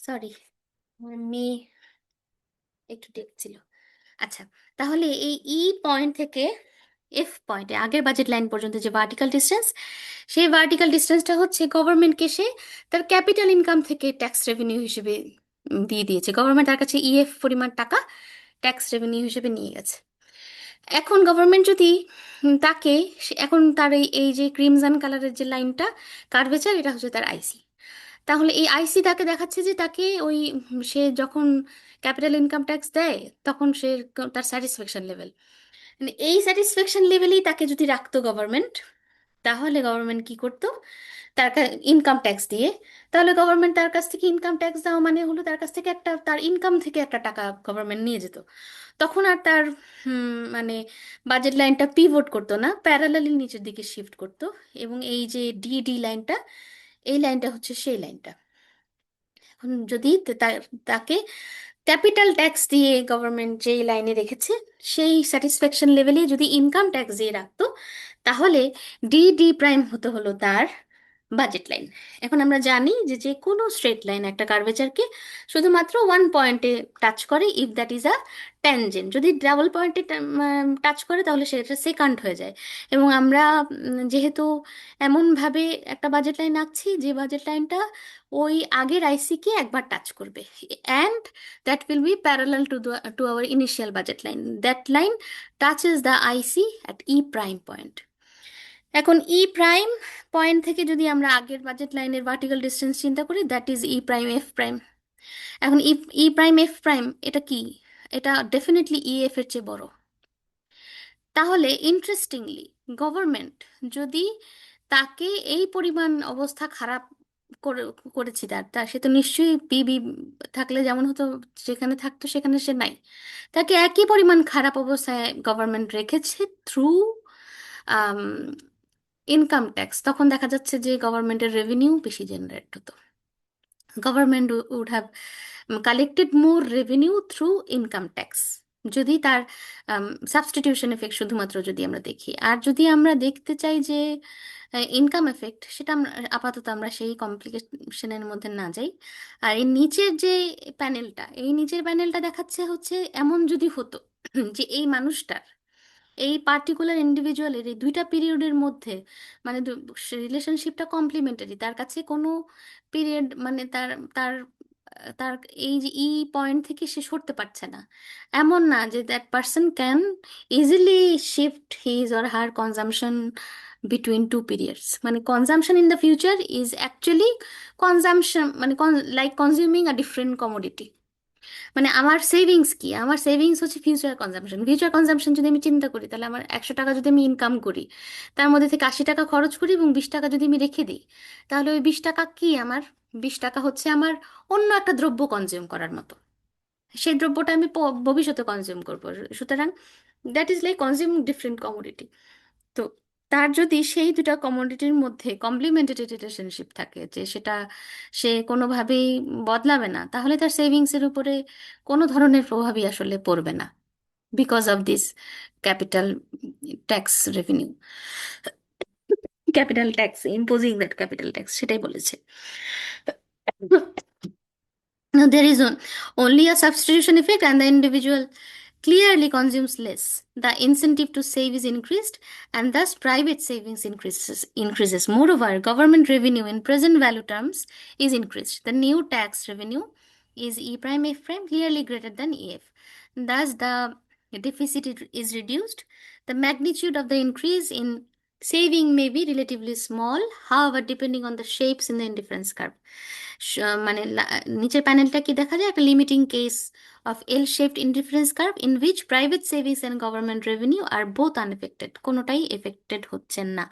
সরি, আমার মেয়ে একটু দেখছিল। আচ্ছা, তাহলে এই ই পয়েন্ট থেকে এফ পয়েন্টে আগের বাজেট লাইন পর্যন্ত যে ভার্টিক্যাল ডিস্টেন্স, সেই ভার্টিক্যাল ডিস্টেন্সটা হচ্ছে গভর্নমেন্টকে সে তার ক্যাপিটাল ইনকাম থেকে ট্যাক্স রেভিনিউ হিসেবে দিয়ে দিয়েছে। গভর্নমেন্ট তার কাছে ইএফ পরিমাণ টাকা ট্যাক্স রেভিনিউ হিসেবে নিয়ে গেছে। এখন গভর্নমেন্ট যদি তাকে এখন তার এই এই যে ক্রিমজান কালারের যে লাইনটা কার্ভেচার, এটা হচ্ছে তার আইসি। তাহলে এই আইসি তাকে দেখাচ্ছে যে তাকে ওই সে যখন ক্যাপিটাল ইনকাম ট্যাক্স দেয় তখন সে তার স্যাটিসফ্যাকশন লেভেল, মানে এই স্যাটিসফ্যাকশন লেভেলেই তাকে যদি রাখতো গভর্নমেন্ট, তাহলে গভর্নমেন্ট কি করতো, তার ইনকাম ট্যাক্স দিয়ে, তাহলে গভর্নমেন্ট তার কাছ থেকে ইনকাম ট্যাক্স দেওয়া মানে হলো তার কাছ থেকে একটা, তার ইনকাম থেকে একটা টাকা গভর্নমেন্ট নিয়ে যেত। তখন আর তার মানে বাজেট লাইনটা পিভট করতো না, প্যারালালি নিচের দিকে শিফট করতো। এবং এই যে ডিডি লাইনটা, এই লাইনটা হচ্ছে সেই লাইনটা। এখন যদি তাকে ক্যাপিটাল ট্যাক্স দিয়ে গভর্নমেন্ট যেই লাইনে রেখেছে, সেই স্যাটিসফ্যাকশন লেভেলে যদি ইনকাম ট্যাক্স দিয়ে রাখতো, তাহলে ডিডি প্রাইম হতে হলো তার বাজেট লাইন। এখন আমরা জানি যে যে কোনো স্ট্রেট লাইন একটা কার্ভেচারকে শুধুমাত্র ওয়ান পয়েন্টে টাচ করে, if that is a tangent. যদি ডাবল পয়েন্টে টাচ করে তাহলে সেটা সেকান্ড হয়ে যায়। এবং আমরা যেহেতু এমনভাবে একটা বাজেট লাইন আঁকছি যে বাজেট লাইনটা ওই আগের আইসিকে একবার টাচ করবে, and that will be parallel to our initial budget line. That line touches the IC at E prime point. এখন ই প্রাইম পয়েন্ট থেকে যদি আমরা আগের বাজেট লাইনের ভার্টিক্যাল ডিস্টেন্স চিন্তা করি, that is E prime F prime. এখন ই ই প্রাইম এফ প্রাইম এটা কি? এটা ডেফিনেটলি ই এফ এর চেয়ে বড়। তাহলে ইন্টারেস্টিংলি গভর্নমেন্ট যদি তাকে এই পরিমাণ অবস্থা খারাপ করে করেছি তার তা সে তো নিশ্চয়ই পিবি থাকলে যেমন হতো, যেখানে থাকতো সেখানে সে নাই, তাকে একই পরিমাণ খারাপ অবস্থায় গভর্নমেন্ট রেখেছে থ্রু ইনকাম ট্যাক্স। তখন দেখা যাচ্ছে যে গভর্নমেন্টের রেভিনিউ বেশি জেনারেট হতো, government would have collected more revenue through income tax, যদি তার সাবস্টিটিউশন এফেক্ট শুধুমাত্র যদি আমরা দেখি। আর যদি আমরা দেখতে চাই যে ইনকাম এফেক্ট, সেটা আপাতত আমরা সেই কমপ্লিকেশনের মধ্যে না যাই। আর এই নিচের যে প্যানেলটা, এই নিচের প্যানেলটা দেখাচ্ছে হচ্ছে এমন যদি হতো যে এই মানুষটার, এই পার্টিকুলার ইন্ডিভিজুয়ালের এই দুইটা পিরিয়ডের মধ্যে মানে রিলেশনশিপটা কমপ্লিমেন্টারি, তার কাছে কোনো পিরিয়ড মানে তার তার তার এই যে ই পয়েন্ট থেকে সে সরতে পারছে না। এমন না যে that person can easily shift his or her consumption between two periods, মানে consumption in the future is actually consumption, মানে like consuming a different commodity. মানে আমার সেভিংস কি, আমার সেভিংস হচ্ছে ফিউচার কনজাম্পশন। ফিউচার কনজাম্পশন যদি আমি চিন্তা করি, তাহলে আমার 100 টাকা যদি আমি ইনকাম করি, তার মধ্যে থেকে 80 টাকা খরচ করি এবং 20 টাকা যদি আমি রেখে দিই, তাহলে ওই 20 টাকা কি আমার, 20 টাকা হচ্ছে আমার অন্য একটা দ্রব্য কনজিউম করার মতো। সেই দ্রব্যটা আমি ভবিষ্যতে কনজিউম করবো। সুতরাং that is like consume different commodity. তো তার যদি সেই দুটা কমোডিটির মধ্যে কমপ্লিমেন্টারি রিলেশনশিপ থাকে, যে সেটা সে কোনোভাবেই বদলাবে না, তাহলে তার সেভিংসের উপরে কোনো ধরনের প্রভাবই আসলে পড়বে না, because of this capital tax revenue, capital tax, imposing that capital tax, সেটাই বলেছে। Now, there is only a substitution effect, and the individual clearly consumes less. The incentive to save is increased, and thus private savings increases. Moreover, government revenue in present value terms is increased. The new tax revenue is E prime F prime clearly greater than EF. Thus, the deficit is reduced. The magnitude of the increase in saving may be relatively small, however, depending on the shapes in the indifference curve. মানে নিচের প্যানেলটা কি দেখা যায়, একটা limiting case of L shaped indifference curve in which private savings and government revenue are both unaffected, কোনোটাই affected হচ্ছেন না।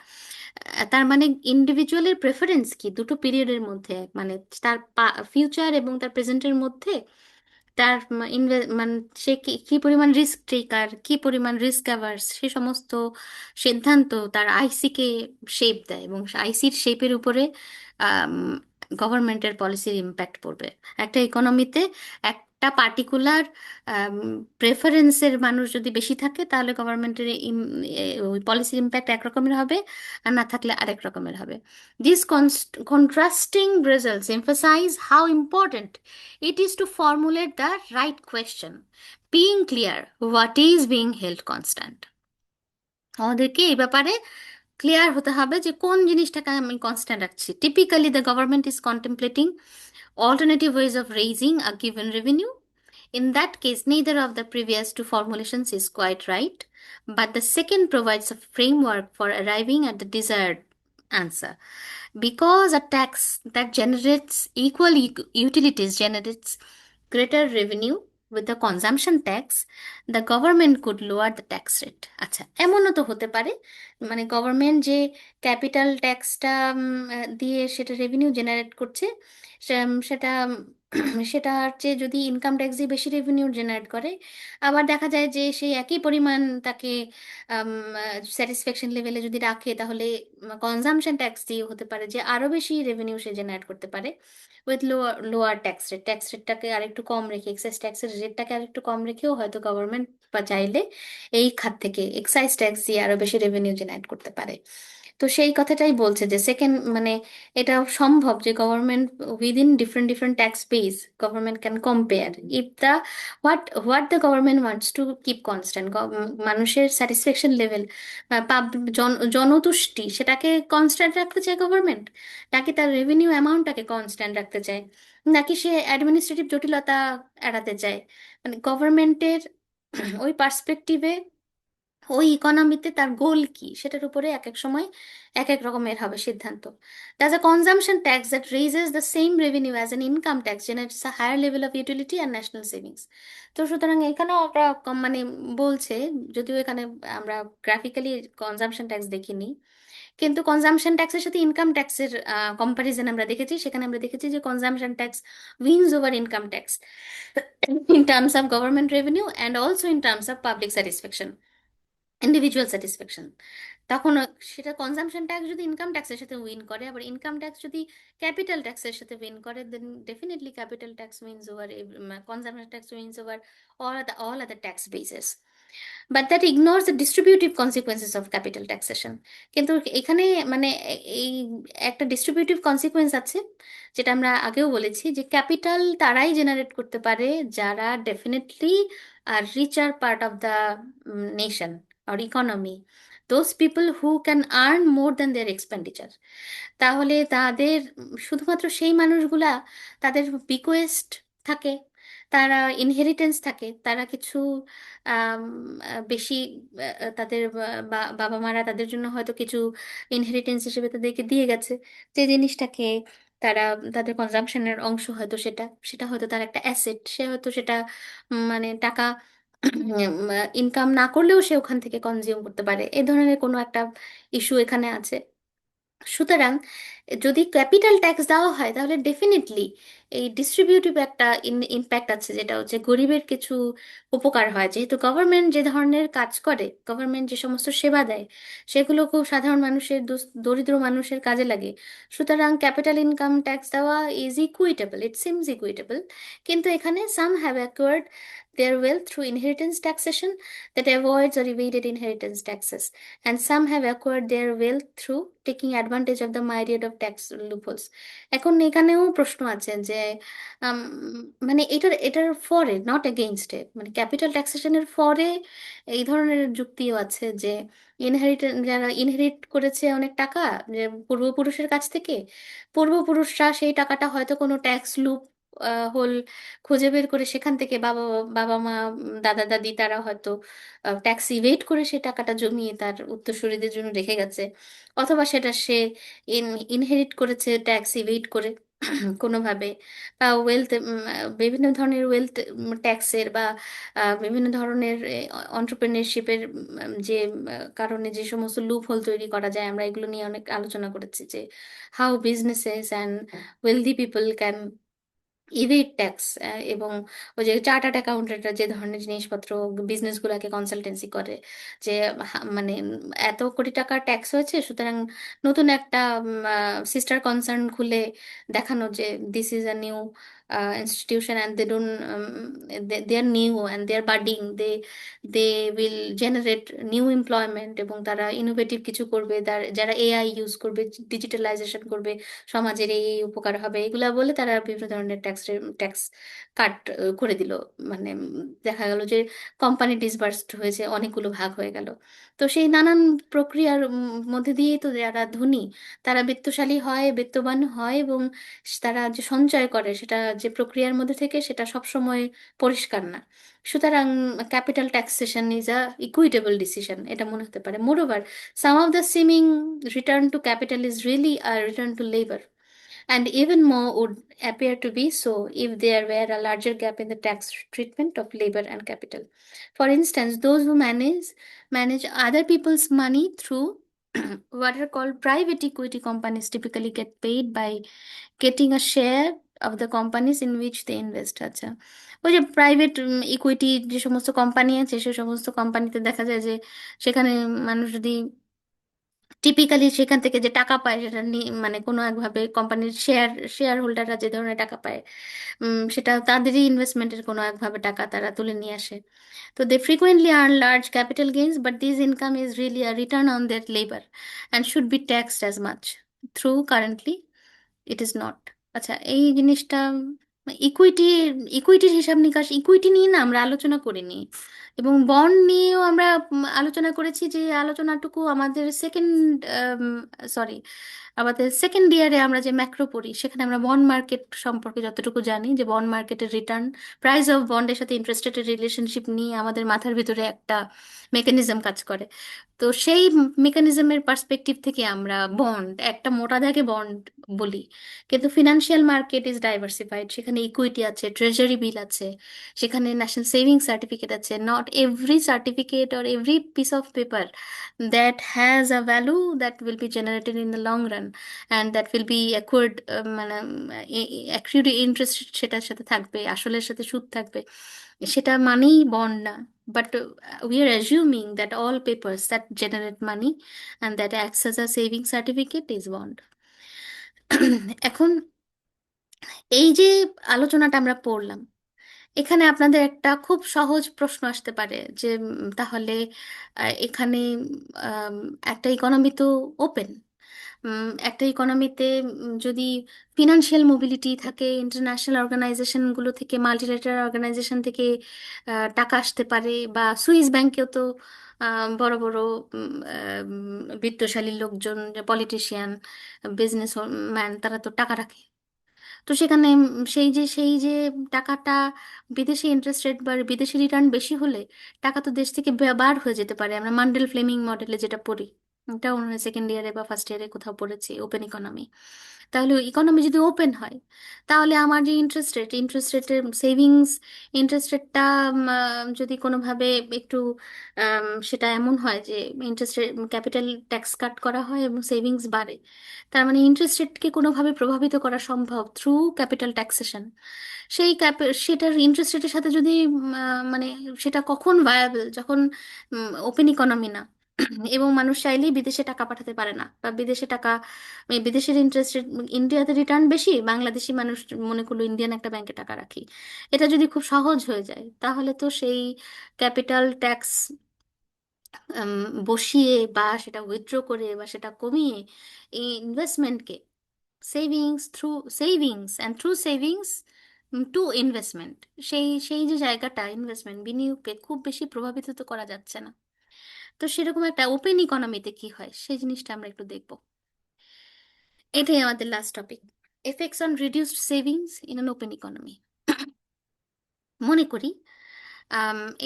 তার মানে ইন্ডিভিজুয়ালের প্রেফারেন্স কি দুটো পিরিয়ডের মধ্যে, মানে তার ফিউচার এবং তার প্রেজেন্টের মধ্যে, তার মানে সে কি কি পরিমাণ রিস্ক টেকার, কি পরিমাণ রিস্ক অ্যাভার্স, সে সমস্ত সিদ্ধান্ত তার আইসিকে শেপ দেয়, এবং আইসির শেপের উপরে গভর্নমেন্টের পলিসির ইম্প্যাক্ট পড়বে। একটা ইকোনমিতে একটা পার্টিকুলার প্রেফারেন্সের মানুষ যদি বেশি থাকে, তাহলে গভর্নমেন্টের ওই পলিসির ইম্প্যাক্ট একরকমের হবে, আর না থাকলে আরেক রকমের হবে। These contrasting results emphasize how important it is to formulate the right question, being clear what is being held constant. আমাদেরকে এই ব্যাপারে ক্লিয়ার হতে হবে যে কোন জিনিসটাকে আমি কনস্ট্যান্ট রাখছি। Typically the government is contemplating alternative ways of raising a given revenue. In that case, neither of the previous two formulations is quite right, but the second provides a framework for arriving at the desired answer. Because a tax that generates equal utilities generates greater revenue with the consumption tax, the government could lower the tax rate. আচ্ছা, এমনও তো হতে পারে, মানে government যে capital ট্যাক্সটা দিয়ে সেটা revenue generate করছে, সেটা সেটার চেয়ে যদি ইনকাম ট্যাক্স দিয়ে বেশি রেভিনিউ জেনারেট করে, আবার দেখা যায় যে সেই একই পরিমাণ তাকে স্যাটিসফ্যাকশন লেভেলে যদি রাখে, তাহলে কনজামশন ট্যাক্স দিয়ে হতে পারে যে আরও বেশি রেভিনিউ সে জেনারেট করতে পারে with lower tax rate. Tax রেটটাকে আরেকটু কম রেখে, এক্সাইজ ট্যাক্সের রেটটাকে আরেকটু কম রেখেও হয়তো গভর্নমেন্ট বা চাইলে এই খাত থেকে এক্সাইজ ট্যাক্স দিয়ে আরও বেশি রেভিনিউ জেনারেট করতে পারে। তো সেই কথাটাই বলছে যে সেকেন্ড, মানে এটা সম্ভব যে government within different different tax base government can compare if the what the government wants to keep constant. মানুষের স্যাটিসফ্যাকশন লেভেল বা জনতুষ্টি, সেটাকে কনস্ট্যান্ট রাখতে চায় গভর্নমেন্ট, নাকি তার রেভিনিউ অ্যামাউন্টটাকে কনস্ট্যান্ট রাখতে চায়, নাকি সে অ্যাডমিনিস্ট্রেটিভ জটিলতা এড়াতে চায়। মানে গভর্নমেন্টের ওই পার্সপেক্টিভে, ওই ইকোনমিতে তার গোল কি, সেটার উপরে এক এক সময় এক এক রকমের হবে সিদ্ধান্ত। Thus, a consumption tax that raises the same revenue as an income tax generates a higher level of utility and national savings. তো সুতরাং এখানেও আমরা মানে বলছে, যদিও এখানে আমরা গ্রাফিক্যালি কনজাম্পশন ট্যাক্স দেখিনি, কিন্তু কনজাম্পশন ট্যাক্সের সাথে ইনকাম ট্যাক্সের কম্পারিজন আমরা দেখেছি। সেখানে আমরা দেখেছি যে consumption tax wins over income tax in terms of government revenue and also in terms of public satisfaction, individual satisfaction. তখন সেটা কনজাম্পশন ট্যাক্স যদি ইনকাম ট্যাক্সের সাথে উইন করে, আবার ইনকাম ট্যাক্স যদি ক্যাপিটাল ট্যাক্সের সাথে উইন করে, then definitely capital tax wins over, consumption tax wins over all other tax bases. But that ignores the distributive consequences of capital taxation. কিন্তু এখানে মানে এই একটা ডিস্ট্রিবিউটিভ কনসিকোয়েন্স আছে, যেটা আমরা আগেও বলেছি, যে ক্যাপিটাল তারাই জেনারেট করতে পারে যারা definitely are richer part of the nation আর economy, those people who can earn more than their expenditure. তাহলে তাদের শুধুমাত্র সেই মানুষগুলা, তাদের বিকোয়েস্ট থাকে, তারা ইনহেরিটেন্স থাকে, তারা কিছু আম, বেশি তাদের বাবা মারা তাদের জন্য হয়তো কিছু ইনহেরিটেন্স হিসেবে তাদেরকে দিয়ে গেছে, যে জিনিসটাকে তারা, তাদের কনজাম্পশনের অংশ হয়তো সেটা, সেটা হয়তো তার একটা অ্যাসেট, সে হয়তো সেটা মানে টাকা ইনকাম না করলেও সে ওখান থেকে কনজিউম করতে পারে, এ ধরনের কোনো একটা ইস্যু এখানে আছে। সুতরাং যদি ক্যাপিটাল ট্যাক্স দেওয়া হয় তাহলে ডেফিনেটলি এই ডিস্ট্রিবিউটিভ একটা ইম্প্যাক্ট আছে, যেটা হচ্ছে গরিবের কিছু উপকার হয়, যেহেতু গভর্নমেন্ট যে ধরনের কাজ করে, গভর্নমেন্ট যে সমস্ত সেবা দেয়, সেগুলো খুব সাধারণ মানুষের, দরিদ্র মানুষের কাজে লাগে। সুতরাং ক্যাপিটাল ইনকাম ট্যাক্স দেওয়া is equitable, it seems equitable. কিন্তু এখানে some have acquired their wealth through inheritance taxation that avoids or evaded inheritance taxes, and some have acquired their wealth through taking advantage of the myriad of tax loopholes. এখন এখানেও প্রশ্ন আছে যে আম, মানে এটার এটার ফরে, নট এগেইনস্ট এ, মানে ক্যাপিটাল ট্যাক্সেশনের ফরে এই ধরনের যুক্তিও আছে যে যারা ইনহেরিট করেছে অনেক টাকা, যে পূর্বপুরুষের কাছ থেকে, পূর্বপুরুষরা সেই টাকাটা হয়তো কোনো ট্যাক্স লুপ হোল খুঁজে বের করে সেখান থেকে বাবা বাবা মা, দাদা দাদি, তারা হয়তো ট্যাক্স ইভেট করে সে টাকাটা জমিয়ে তার উত্তরসূরিদের জন্য রেখে গেছে, অথবা সেটা সে ইনহেরিট করেছে ট্যাক্স ইভেট করে কোনোভাবে, বা ওয়েলথ, বিভিন্ন ধরনের ওয়েলথ ট্যাক্সের বা বিভিন্ন ধরনের অন্টারপ্রেনারশিপের যে কারণে যে সমস্ত লুপ হোল তৈরি করা যায়, আমরা এগুলো নিয়ে অনেক আলোচনা করেছি যে how businesses and wealthy people can evade tax. এবং ওই যে চার্টার্ড অ্যাকাউন্টেন্টরা যে ধরনের জিনিসপত্র বিজনেসগুলোকে কনসালটেন্সি করে, যে মানে এত কোটি টাকার ট্যাক্স হয়েছে, সুতরাং নতুন একটা সিস্টার কনসার্ন খুলে দেখানো যে this is a new institution and they don't, they are new and they are budding, they will generate new employment, এবং তারা ইনোভেটিভ কিছু করবে, যারা এআই ইউজ করবে, ডিজিটালাইজেশন করবে, সমাজের এই উপকার হবে, এগুলা বলে তারা বিভিন্ন ধরনের ট্যাক্স কাট করে দিল। মানে দেখা গেল যে কোম্পানি ডিসবার্সড হয়েছে, অনেকগুলো ভাগ হয়ে গেল। তো সেই নানান প্রক্রিয়ার মধ্যে দিয়েই তো যারা ধনী, তারা বিত্তশালী হয়, বিত্তবান হয়, এবং তারা যে সঞ্চয় করে সেটা যে প্রক্রিয়ার মধ্যে থেকে, সেটা সবসময় পরিষ্কার না। সুতরাং capital taxation is a equitable decision, এটা মনে হতে পারে। Moreover, some of the seeming return to capital is really a return to labor, and even more would appear to be so if there were a larger gap in the tax treatment of labor and capital. For instance, those who manage other people's money through what are called private equity companies typically get paid by getting a share of the companies in which they invest. আচ্ছা, ওই যে private equity যে সমস্ত company আছে, সে সমস্ত কোম্পানিতে দেখা যায় যে সেখানে মানুষ যদি টিপিক্যালি সেখান থেকে যে টাকা পায় সেটা মানে কোনো একভাবে কোম্পানির শেয়ার হোল্ডাররা যে ধরনের টাকা পায়, সেটা তাদেরই ইনভেস্টমেন্টের কোনো একভাবে টাকা তারা তুলে নিয়ে আসে। তো they frequently earn large capital gains, but this income is really a return on their labor and should be taxed as much. Through currently, it is not. আচ্ছা, এই জিনিসটা ইকুইটি, ইকুইটির হিসাব নিকাশ, ইকুইটি নিয়ে না আমরা আলোচনা করিনি, এবং বন্ড নিয়েও আমরা আলোচনা করেছি, যে আলোচনাটুকু আমাদের সরি আমাদের সেকেন্ড ইয়ারে আমরা যে ম্যাক্রো পড়ি, সেখানে আমরা বন্ড মার্কেট সম্পর্কে যতটুকু জানি, যে বন্ড মার্কেটের রিটার্ন, প্রাইস অফ বন্ডের সাথে ইন্টারেস্ট রেটের রিলেশনশিপ নিয়ে আমাদের মাথার ভিতরে একটা মেকানিজম কাজ করে। তো সেই মেকানিজমের পার্সপেক্টিভ থেকে আমরা বন্ড, একটা মোটা দাগে বন্ড বলি, কিন্তু ফিনান্সিয়াল মার্কেট ইজ ডাইভার্সিফাইড, সেখানে ইকুইটি আছে, ট্রেজারি বিল আছে, সেখানে ন্যাশনাল সেভিং সার্টিফিকেট আছে। Not every certificate or every piece of paper that has a value that will be generated in the long run and that will be acquired, মানে অ্যাক্রিউড interest সেটার সাথে থাকবে, আসলের সাথে সুদ থাকবে, সেটা মানেই বন্ড না। But we are assuming that all papers that generate money and that acts as a saving certificate is bond. এখন এই যে আলোচনাটা আমরা পড়লাম, এখানে আপনাদের একটা খুব সহজ প্রশ্ন আসতে পারে যে তাহলে এখানে আম, একটা ইকোনমি তো ওপেন, একটা ইকোনমিতে যদি ফিনান্সিয়াল মোবিলিটি থাকে, ইন্টারন্যাশনাল অর্গানাইজেশনগুলো থেকে, মাল্টিল্যাটারাল অর্গানাইজেশন থেকে টাকা আসতে পারে, বা সুইস ব্যাংকেও তো বড় বড় বিত্তশালী লোকজন, পলিটিশিয়ান, বিজনেস ম্যান, তারা তো টাকা রাখে। তো সেখানে সেই যে টাকাটা, বিদেশি ইন্টারেস্ট রেট বা বিদেশি রিটার্ন বেশি হলে টাকা তো দেশ থেকে বার হয়ে যেতে পারে। আমরা মান্ডেল ফ্লেমিং মডেলে যেটা পড়ি, ওটা মনে হয় সেকেন্ড ইয়ারে বা ফার্স্ট ইয়ারে কোথাও পড়েছি, ওপেন ইকোনমি। তাহলে ইকোনমি যদি ওপেন হয়, তাহলে আমার যে ইন্টারেস্ট রেটের সেভিংস ইন্টারেস্ট রেটটা যদি কোনোভাবে একটু সেটা এমন হয় যে interest rate, capital tax cut করা হয় এবং সেভিংস বাড়ে, তার মানে ইন্টারেস্ট রেটকে কোনোভাবে প্রভাবিত করা সম্ভব থ্রু ক্যাপিটাল ট্যাক্সেশন। সেটার ইন্টারেস্ট রেটের সাথে যদি মানে সেটা কখন ভায়াবল, যখন ওপেন ইকোনমি না এবং মানুষ চাইলেই বিদেশে টাকা পাঠাতে পারে না, বা বিদেশে টাকা, বিদেশের ইন্টারেস্ট রেট, ইন্ডিয়াতে রিটার্ন বেশি, বাংলাদেশি মানুষ মনে করলো ইন্ডিয়ান একটা ব্যাংকে টাকা রাখি, এটা যদি খুব সহজ হয়ে যায়, তাহলে তো সেই ক্যাপিটাল ট্যাক্স বসিয়ে বা সেটা উইথড্র করে বা সেটা কমিয়ে এই ইনভেস্টমেন্টকে, সেভিংস টু ইনভেস্টমেন্ট, সেই যে জায়গাটা, ইনভেস্টমেন্ট বিনিয়োগকে খুব বেশি প্রভাবিত তো করা যাচ্ছে না। তো সেরকম একটা ওপেন ইকোনমিতে কি হয় সেই জিনিসটা আমরা একটু দেখব। এটাই আমাদের last topic, effects on reduced savings in an open economy. মনে করি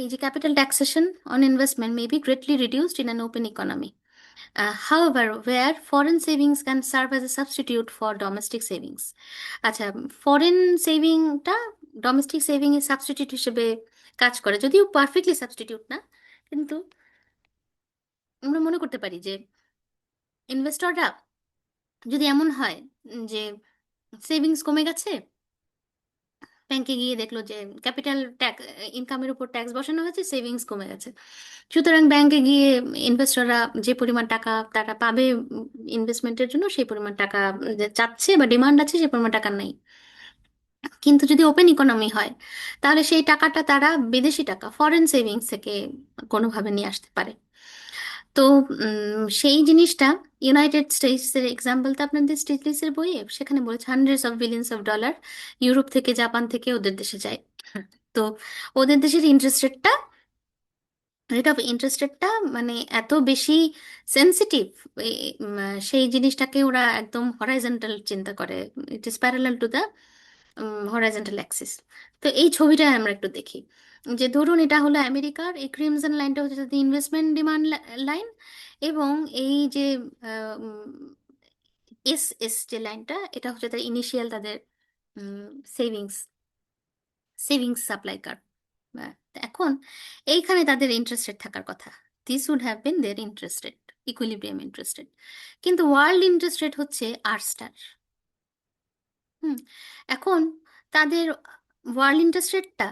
এই যে capital taxation on investment may be greatly reduced in an open economy. However, where foreign savings can serve as a substitute for domestic savings. আচ্ছা, foreign সেভিংটা domestic saving এর substitute হিসেবে কাজ করে, যদিও পারফেক্টলি সাবস্টিটিউট না, কিন্তু আমরা মনে করতে পারি যে ইনভেস্টররা যদি এমন হয় যে সেভিংস কমে গেছে, ব্যাংকে গিয়ে দেখলো যে ক্যাপিটাল ট্যাক্স, ইনকামের উপর ট্যাক্স বসানো হয়েছে, সেভিংস কমে গেছে, সুতরাং ব্যাংকে গিয়ে ইনভেস্টররা যে পরিমাণ টাকা তারা পাবে ইনভেস্টমেন্টের জন্য, সেই পরিমাণ টাকা যে চাচ্ছে বা ডিমান্ড আছে, সেই পরিমাণ টাকা নেই। কিন্তু যদি ওপেন ইকোনমি হয়, তাহলে সেই টাকাটা তারা বিদেশি টাকা, ফরেন সেভিংস থেকে কোনোভাবে নিয়ে আসতে পারে। তো সেই জিনিসটা ইউনাইটেড স্টেটসের এক্সাম্পল তো আপনাদের স্টিগলিসের বইয়ে, সেখানে বলেছে hundreds of billions of dollar Europe থেকে, জাপান থেকে ওদের দেশে যায়। তো ওদের দেশের রেট অফ ইন্টারেস্ট রেটটা মানে এত বেশি সেন্সিটিভ, সেই জিনিসটাকে ওরা একদম হরাইজন্টাল চিন্তা করে, it is parallel to the horizontal Axis. তো এই ছবিটা আমরা একটু দেখি, যে ধরুন এটা হলো আমেরিকার, এই ক্রিমসন লাইনটা হচ্ছে তাদের ইনভেস্টমেন্ট ডিমান্ড লাইন, এবং এই যে এস এস যে লাইনটা, এটা হচ্ছে তাদের ইনিশিয়াল, তাদের সেভিংস সেভিংস সাপ্লাই কার্ভ। এখন এইখানে তাদের ইন্টারেস্ট রেট থাকার কথা, this would have been their interest rate, equilibrium interest rate. কিন্তু ওয়ার্ল্ড ইন্টারেস্ট রেট হচ্ছে আর স্টার। হুম, এখন তাদের ওয়ার্ল্ড ইন্টারেস্ট রেটটা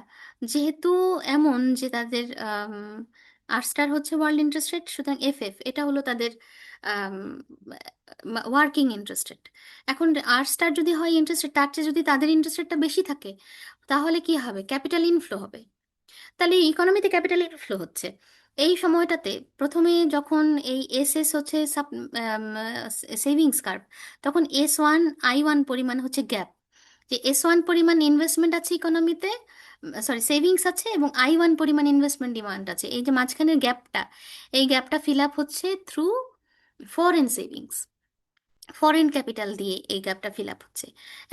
যেহেতু এমন যে তাদের আর স্টার হচ্ছে ওয়ার্ল্ড ইন্টারেস্ট রেট, সুতরাং এটা হলো তাদের ওয়ার্কিং ইন্টারেস্ট রেট। এখন আর স্টার যদি হয় ইন্টারেস্ট রেট, তার চেয়ে যদি তাদের ইন্টারেস্ট রেটটা বেশি থাকে, তাহলে কি হবে? ক্যাপিটাল ইনফ্লো হবে। তাহলে ইকোনমিতে ক্যাপিটাল ইনফ্লো হচ্ছে এই সময়টাতে। প্রথমে যখন এই হচ্ছে সেভিংস কার্ভ, তখন I1 পরিমাণ হচ্ছে গ্যাপ, যে S1 পরিমাণ ইনভেস্টমেন্ট আছে ইকোনমিতে, সরি সেভিংস আছে, এবং I1 পরিমাণ ইনভেস্টমেন্ট ডিমান্ড আছে। এই যে মাঝখানের গ্যাপটা, এই গ্যাপটা ফিল আপ হচ্ছে through foreign savings, foreign capital দিয়ে এই গ্যাপটা ফিল আপ হচ্ছে।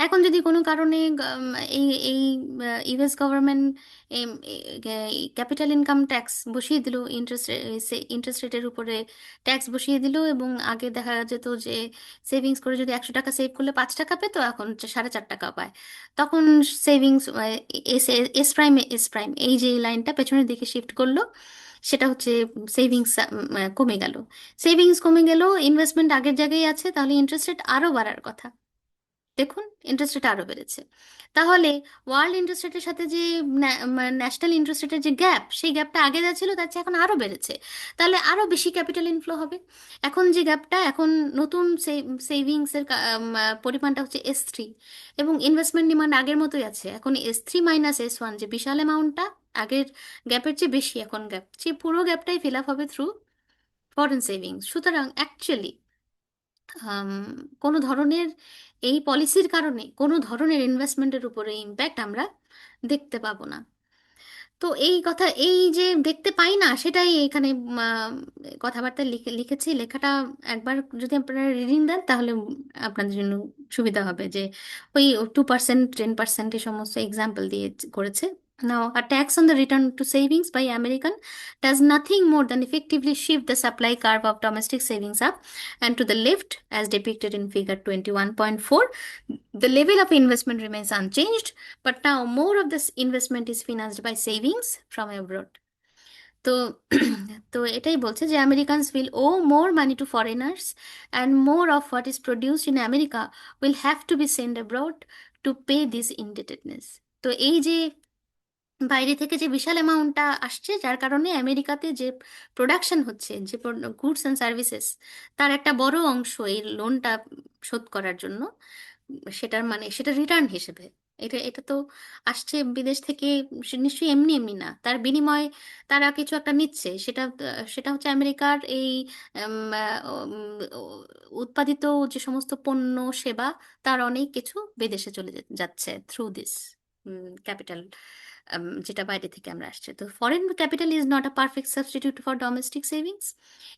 এখন যদি কোনো কারণে এই এই US government capital income tax বসিয়ে দিল, ইন্টারেস্ট রেটের উপরে ট্যাক্স বসিয়ে দিল, এবং আগে দেখা যেত যে সেভিংস করে যদি 100 টাকা সেভ করলে 5 টাকা পেত, এখন 4.5 টাকা পায়, তখন সেভিংস এস প্রাইম এই যে লাইনটা পেছনের দিকে শিফট করলো, সেটা হচ্ছে সেভিংস কমে গেল। সেভিংস কমে গেল, ইনভেস্টমেন্ট আগের জায়গায় আছে, তাহলে ইন্টারেস্ট রেট আরো বাড়ার কথা। দেখুন ইন্টারেস্ট রেট আরো বেড়েছে, তাহলে ওয়ার্ল্ড ইন্টারেস্ট রেটের সাথে যে ন্যাশনাল ইন্টারেস্ট রেটের যে গ্যাপ, সেই গ্যাপটা আগে যা ছিল তার চেয়ে এখন আরো বেড়েছে, তাহলে আরো বেশি ক্যাপিটাল ইনফ্লো হবে। এখন যে গ্যাপটা, এখন নতুন সেভিংস এর পরিমাণটা হচ্ছে S3, এবং ইনভেস্টমেন্ট ডিমান্ড আগের মতোই আছে। এখন S3 - S1 যে বিশাল অ্যামাউন্টটা, আগের গ্যাপের চেয়ে বেশি, এখন গ্যাপ, যে পুরো গ্যাপটাই ফিল আপ হবে থ্রু ফরেন সেভিংস। সুতরাং অ্যাকচুয়ালি আম, কোনো ধরনের এই পলিসির কারণে কোনো ধরনের ইনভেস্টমেন্টের উপরে ইম্প্যাক্ট আমরা দেখতে পাবো না। তো এই কথা, এই যে দেখতে পাই না, সেটাই এখানে কথাবার্তা লিখেছি। লেখাটা একবার যদি আপনারা রিডিং দেন তাহলে আপনাদের জন্য সুবিধা হবে, যে ওই 2%, 10% এই সমস্ত এক্সাম্পল দিয়ে করেছে। Now, a tax on the return to savings by American does nothing more than effectively shift the supply curve of domestic savings up and to the left, as depicted in figure 21.4. The level of investment remains unchanged, but now more of this investment is financed by savings from abroad. তো তো এটাই বলছে যে Americans will owe more money to foreigners and more of what is produced in America will have to be send abroad to pay this indebtedness. তো এই যে বাইরে থেকে যে বিশাল অ্যামাউন্টটা আসছে, যার কারণে আমেরিকাতে যে প্রোডাকশন হচ্ছে, যে গুডস অ্যান্ড সার্ভিসেস, তার একটা বড় অংশ এই লোনটা শোধ করার জন্য, সেটার মানে সেটা রিটার্ন হিসেবে, এটা এটা তো আসছে বিদেশ থেকে। সে নিশ্চয়ই এমনি এমনি না, তার বিনিময়ে তারা কিছু একটা নিচ্ছে। সেটা সেটা হচ্ছে আমেরিকার এই উৎপাদিত যে সমস্ত পণ্য সেবা, তার অনেক কিছু বিদেশে চলে যাচ্ছে থ্রু দিস ক্যাপিটাল, যেটা বাইরে থেকে আমরা আসছে। তো foreign capital is not a perfect substitute for domestic savings.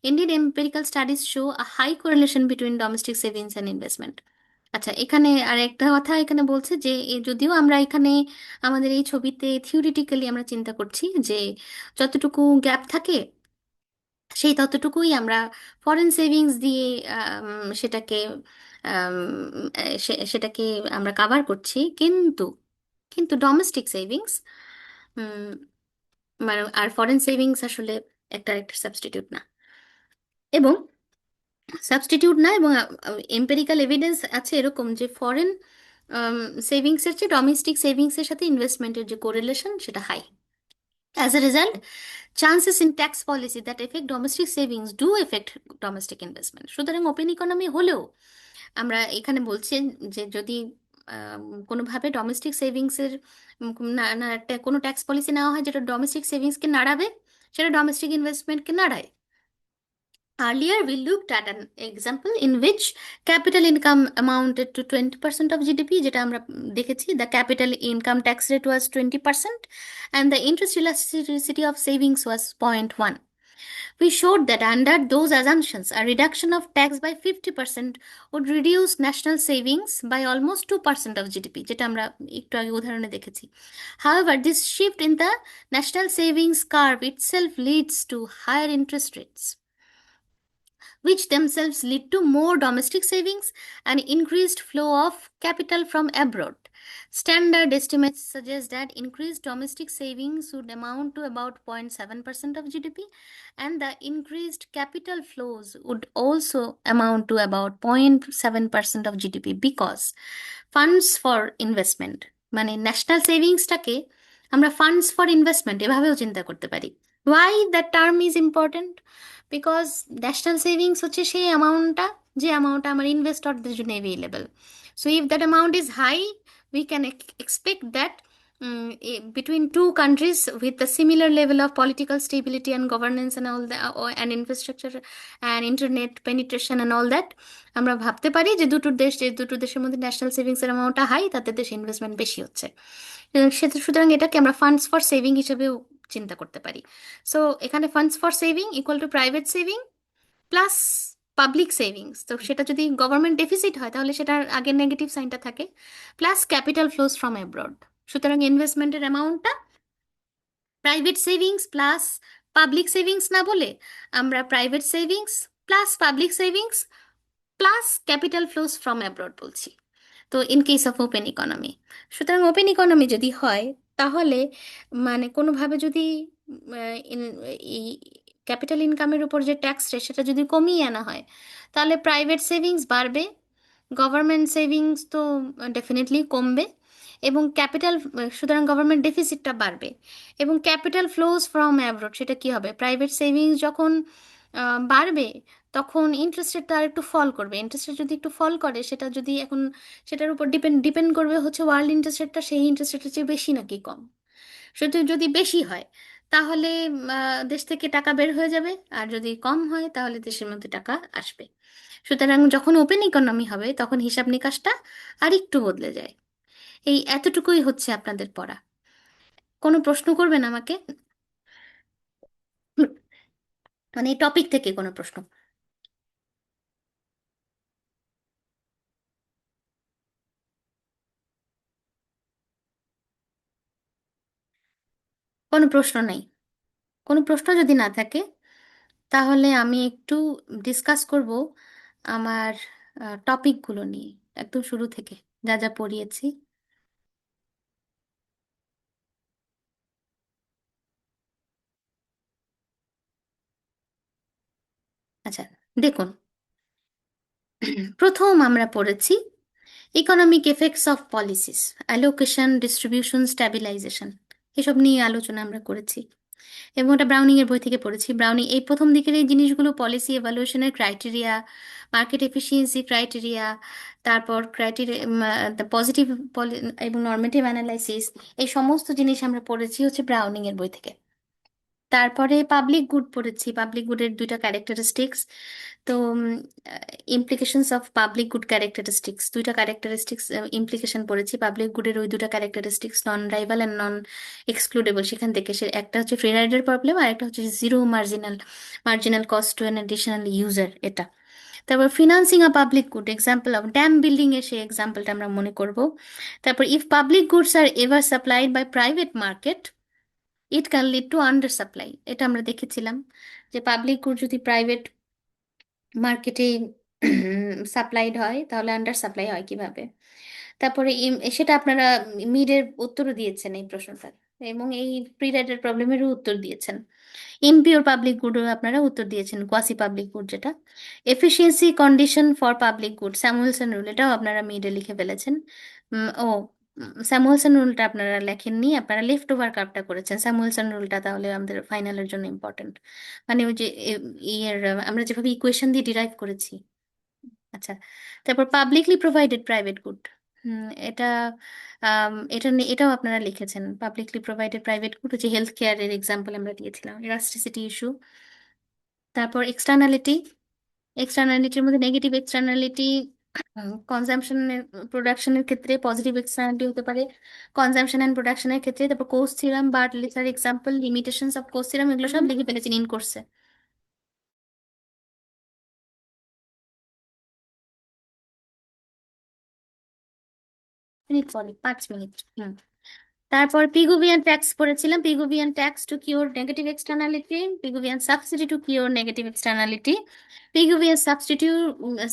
Indian empirical studies show a high correlation between domestic savings and investment. আচ্ছা, এখানে আর একটা কথা এখানে বলছে যে যদিও আমরা এখানে আমাদের এই ছবিতে থিওরিটিক্যালি আমরা চিন্তা করছি যে যতটুকু গ্যাপ থাকে সেই ততটুকুই আমরা ফরেন সেভিংস দিয়ে সেটাকে আম, সেটাকে আমরা কাভার করছি, কিন্তু কিন্তু ডোমেস্টিক সেভিংস মানে আর ফরেন সেভিংস আসলে একটা একটা সাবস্টিটিউট না। এবং সাবস্টিটিউট না, এবং এম্পেরিক্যাল এভিডেন্স আছে এরকম যে ফরেন সেভিংসের চেয়ে ডোমেস্টিক সেভিংসের সাথে ইনভেস্টমেন্টের যে কোরিলেশন সেটা high. As a result, chances in tax policy that affect domestic savings do affect domestic investment. সুতরাং ওপেন ইকোনমি হলেও আমরা এখানে বলছি যে যদি কোনোভাবে ডোমেস্টিক সেভিংসের না না কোনো ট্যাক্স পলিসি নেওয়া হয় যেটা ডোমেস্টিক সেভিংসকে নাড়াবে, সেটা domestic ইনভেস্টমেন্টকে নাড়ায়। Earlier, we looked at an example in which capital income amounted to 20% of GDP, যেটা আমরা দেখেছি, the capital income tax rate was 20% and the interest elasticity of savings was 0.1. We showed that under those assumptions, a reduction of tax by 50% would reduce national savings by almost 2% of GDP, যেটা আমরা একটু আগে উদাহরণে দেখেছি। However, this shift in the national savings curve itself leads to higher interest rates, which themselves lead to more domestic savings and increased flow of capital from abroad. Standard estimates suggest that increased domestic savings would amount to about 0.7% of GDP, and the increased capital flows would also amount to about 0.7% of GDP, because funds for investment মানে national সেভিংসটাকে আমরা funds for investment এভাবেও চিন্তা করতে পারি। Why that term is important? Because national savings হচ্ছে সেই অ্যামাউন্টটা, যে অ্যামাউন্টটা আমার ইনভেস্টরদের জন্য available. So if that amount is high, we can expect that between two countries with a similar level of political stability and governance and all that, and infrastructure and internet penetration and all that, আমরা ভাবতে পারি যে দুটো দেশের মধ্যে national savings এর অ্যামাউন্টটা high, তাতে দেশে ইনভেস্টমেন্ট বেশি হচ্ছে। সুতরাং এটাকে আমরা ফান্ডস ফর সেভিং হিসেবেও চিন্তা করতে পারি। সো এখানে funds for saving equal to private saving plus public savings. তো সেটা যদি গভর্নমেন্ট ডেফিসিট হয় তাহলে সেটার আগে নেগেটিভ সাইনটা থাকে, plus capital flows from abroad. সুতরাং ইনভেস্টমেন্টের অ্যামাউন্টটা private savings plus public savings না বলে আমরা private savings plus public savings plus capital flows from abroad বলছি। তো in case of open economy, সুতরাং ওপেন ইকোনমি যদি হয় তাহলে মানে কোনোভাবে যদি এই ক্যাপিটাল ইনকামের উপর যে ট্যাক্স রেট সেটা যদি কমিয়ে আনা হয়, তাহলে প্রাইভেট সেভিংস বাড়বে, গভর্নমেন্ট সেভিংস তো ডেফিনেটলি কমবে, এবং ক্যাপিটাল, সুতরাং গভর্নমেন্ট ডেফিসিটটা বাড়বে, এবং ক্যাপিটাল ফ্লোজ ফ্রম অ্যাব্রড সেটা কি হবে? প্রাইভেট সেভিংস যখন বাড়বে তখন ইন্টারেস্ট রেটটা আর একটু ফল করবে। ইন্টারেস্ট রেট যদি একটু ফল করে, সেটা যদি এখন সেটার উপর ডিপেন্ড করবে হচ্ছে ওয়ার্ল্ড ইন্টারেস্ট রেটটা সেই ইন্টারেস্ট রেটের চেয়ে বেশি নাকি কম। শুধু যদি বেশি হয় তাহলে দেশ থেকে টাকা বের হয়ে যাবে, আর যদি কম হয় তাহলে দেশের মধ্যে টাকা আসবে। সুতরাং যখন ওপেন ইকোনমি হবে তখন হিসাব নিকাশটা আর একটু বদলে যায়। এই এতটুকুই হচ্ছে আপনাদের পড়া। কোনো প্রশ্ন করবেন আমাকে? মানে এই টপিক থেকে কোনো প্রশ্ন? কোনো প্রশ্ন নেই? কোনো প্রশ্ন যদি না থাকে তাহলে আমি একটু ডিসকাস করব আমার টপিকগুলো নিয়ে, একদম শুরু থেকে যা যা পড়িয়েছি। আচ্ছা, দেখুন, প্রথম আমরা পড়েছি economic effects of policies, allocation, distribution, stabilisation, এসব নিয়ে আলোচনা আমরা করেছি এবং ওটা ব্রাউনিং এর বই থেকে পড়েছি। ব্রাউনিং এই প্রথম দিকের এই জিনিসগুলো, পলিসি এভালুয়েশনের ক্রাইটেরিয়া, মার্কেট এফিসিয়েন্সি ক্রাইটেরিয়া, তারপর ক্রাইটেরিয়া, পজিটিভ এবং নর্মেটিভ অ্যানালাইসিস, এই সমস্ত জিনিস আমরা পড়েছি হচ্ছে ব্রাউনিং এর বই থেকে। তারপরে পাবলিক গুড পড়েছি, পাবলিক গুডের দুইটা ক্যারেক্টারিস্টিক্স। তো implications of public good characteristics, দুইটা ক্যারেক্টারিস্টিক্স ইমপ্লিকেশন পড়েছি পাবলিক গুডের, ওই দুটা characteristics non rival and non excludable. সেখান থেকে সে একটা হচ্ছে ফ্রি রাইডার প্রবলেম, আর একটা হচ্ছে zero marginal cost to an additional user, এটা। তারপর financing a public good, example of dam building এর সেই এক্সাম্পলটা আমরা মনে করব। তারপর if public goods are ever supplied by private market it can lead to under supply, এটা আমরা দেখেছিলাম যে পাবলিক গুড যদি প্রাইভেট মার্কেটে সাপ্লাইড হয় তাহলে আন্ডার সাপ্লাই হয় কিভাবে। তারপরে সেটা আপনারা মিডের উত্তরও দিয়েছেন এই প্রশ্নটা, এবং এই প্রি রাইডার প্রবলেমেরও উত্তর দিয়েছেন। ইমপিওর পাবলিক গুডও আপনারা উত্তর দিয়েছেন, কোয়াসি পাবলিক গুড যেটা। Efficiency condition for public good, Samuelson rule, এটাও আপনারা মিডে লিখে ফেলেছেন। স্যামুয়েলসন রুলটা আপনারা লেখেননি, আপনারা লেফট ওভার কার্ভটা করেছেন। স্যামুয়েলসন রুলটা তাহলে আমাদের ফাইনালের জন্য ইম্পর্টেন্ট, মানে ওই যে ইয়ের আমরা যেভাবে ইকুয়েশন দিয়ে ডিরাইভ করেছি। আচ্ছা, তারপর পাবলিকলি প্রোভাইডেড প্রাইভেট গুড, এটা এটাও আপনারা লিখেছেন। পাবলিকলি প্রোভাইডেড প্রাইভেট গুড হচ্ছে হেলথ কেয়ারের এক্সাম্পল আমরা দিয়েছিলাম, ইলাস্ট্রিসিটি ইস্যু। তারপর এক্সটার্নালিটি, এক্সটার্নালিটির মধ্যে নেগেটিভ এক্সটার্নালিটি কনজাম্পশনের, প্রোডাকশনের ক্ষেত্রে পজিটিভ এক্সটার্নালিটি হতে পারে কনজাম্পশন অ্যান্ড প্রোডাকশনের ক্ষেত্রে। তারপর কোস থিওরাম, বার্টলেসার example, limitations of Coase theorem, এগুলো সব লিখে ফেলেছেন ইন কোর্সে। মিনিট পরে, 5 মিনিট। তারপর পিগুভিয়ান ট্যাক্স পড়েছিলাম, Pigouvian tax to cure negative externality, Pigouvian subsidy to cure negative externality, Pigouvian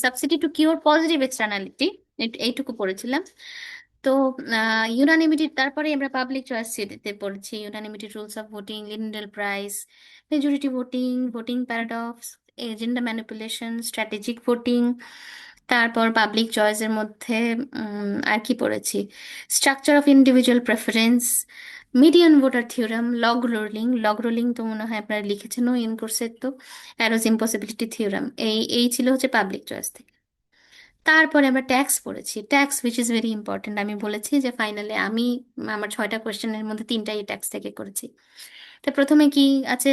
subsidy to cure positive externality, এইটুকু পড়েছিলাম। তো ইউনানিমিটি, তারপরে আমরা পাবলিক চয়েস দিতে পড়েছি, unanimity rules of voting, Lindahl price, majority voting, voting paradox, agenda manipulation, strategic voting. তারপর public চয়েসের মধ্যে আর কি পড়েছি, structure of individual preference, median voter theorem, log rolling তো মনে হয় আপনারা লিখেছেন ইন কোর্সের, তো অ্যারোজ ইম্পসিবিলিটি থিওরাম, এই ছিল হচ্ছে পাবলিক চয়েস থেকে। তারপরে আমরা ট্যাক্স পড়েছি, tax which is very important. আমি বলেছি যে ফাইনালে আমি আমার 6টা কোয়েশ্চেনের মধ্যে 3টাই ট্যাক্স থেকে করেছি। তো প্রথমে কি আছে,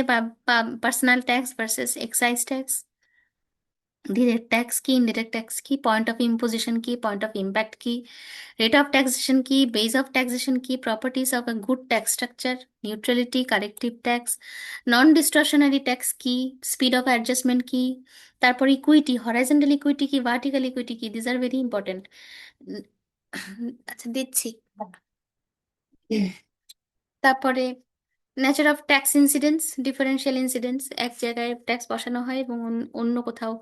personal tax versus excise tax, direct tax কি, ইনডিরেক্ট ট্যাক্স কি, পয়েন্ট অফ ইম্পোজিশন কি, পয়েন্ট অফ ইম্প্যাক্ট কি, রেট অফ ট্যাক্সেশন কি, বেস অফ ট্যাক্সেশন কি, properties of a good tax structure, neutrality, corrective tax, non distortionary tax কি, speed of adjustment কি, তারপর equity, horizontal equity কি, vertical equity কি, this are very important. আচ্ছা, দিচ্ছি। তারপরে nature of tax incidence, differential incidence, এক জায়গায় ট্যাক্স বসানো হয় এবং অন্য কোথাও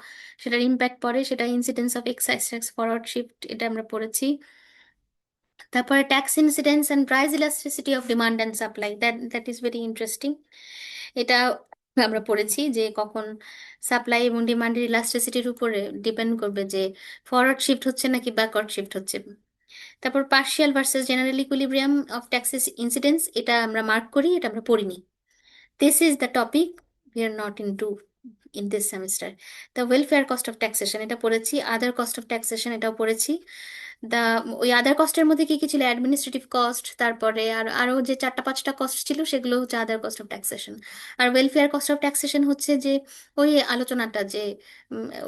সেটার ইম্প্যাক্ট পড়ে, সেটা incidence of excise tax, forward shift, এটা আমরা পড়েছি। তারপরে tax incidence and price elasticity of demand and supply, that is very interesting. এটা আমরা পড়েছি যে কখন সাপ্লাই এবং ডিমান্ডের ইলাস্টিসিটির উপরে ডিপেন্ড করবে যে ফরওয়ার্ড শিফট হচ্ছে নাকি ব্যাকওয়ার্ড শিফট হচ্ছে। তারপর partial versus general equilibrium of taxes incidence, এটা আমরা মার্ক করি, এটা আমরা পড়িনি। This is the topic we are not into in this semester. The welfare cost of taxation এটা পড়েছি, আদার কস্ট অফ ট্যাক্সেশন এটাও পড়েছি। দা ওই আদার কস্টের মধ্যে কি কি ছিল, অ্যাডমিনিস্ট্রেটিভ কস্ট, তারপরে আরও যে চারটা পাঁচটা কস্ট ছিল সেগুলো হচ্ছে আদার কস্ট অফ ট্যাক্সেশন। আর ওয়েলফেয়ার কস্ট অফ ট্যাক্সেশন হচ্ছে যে ওই আলোচনাটা যে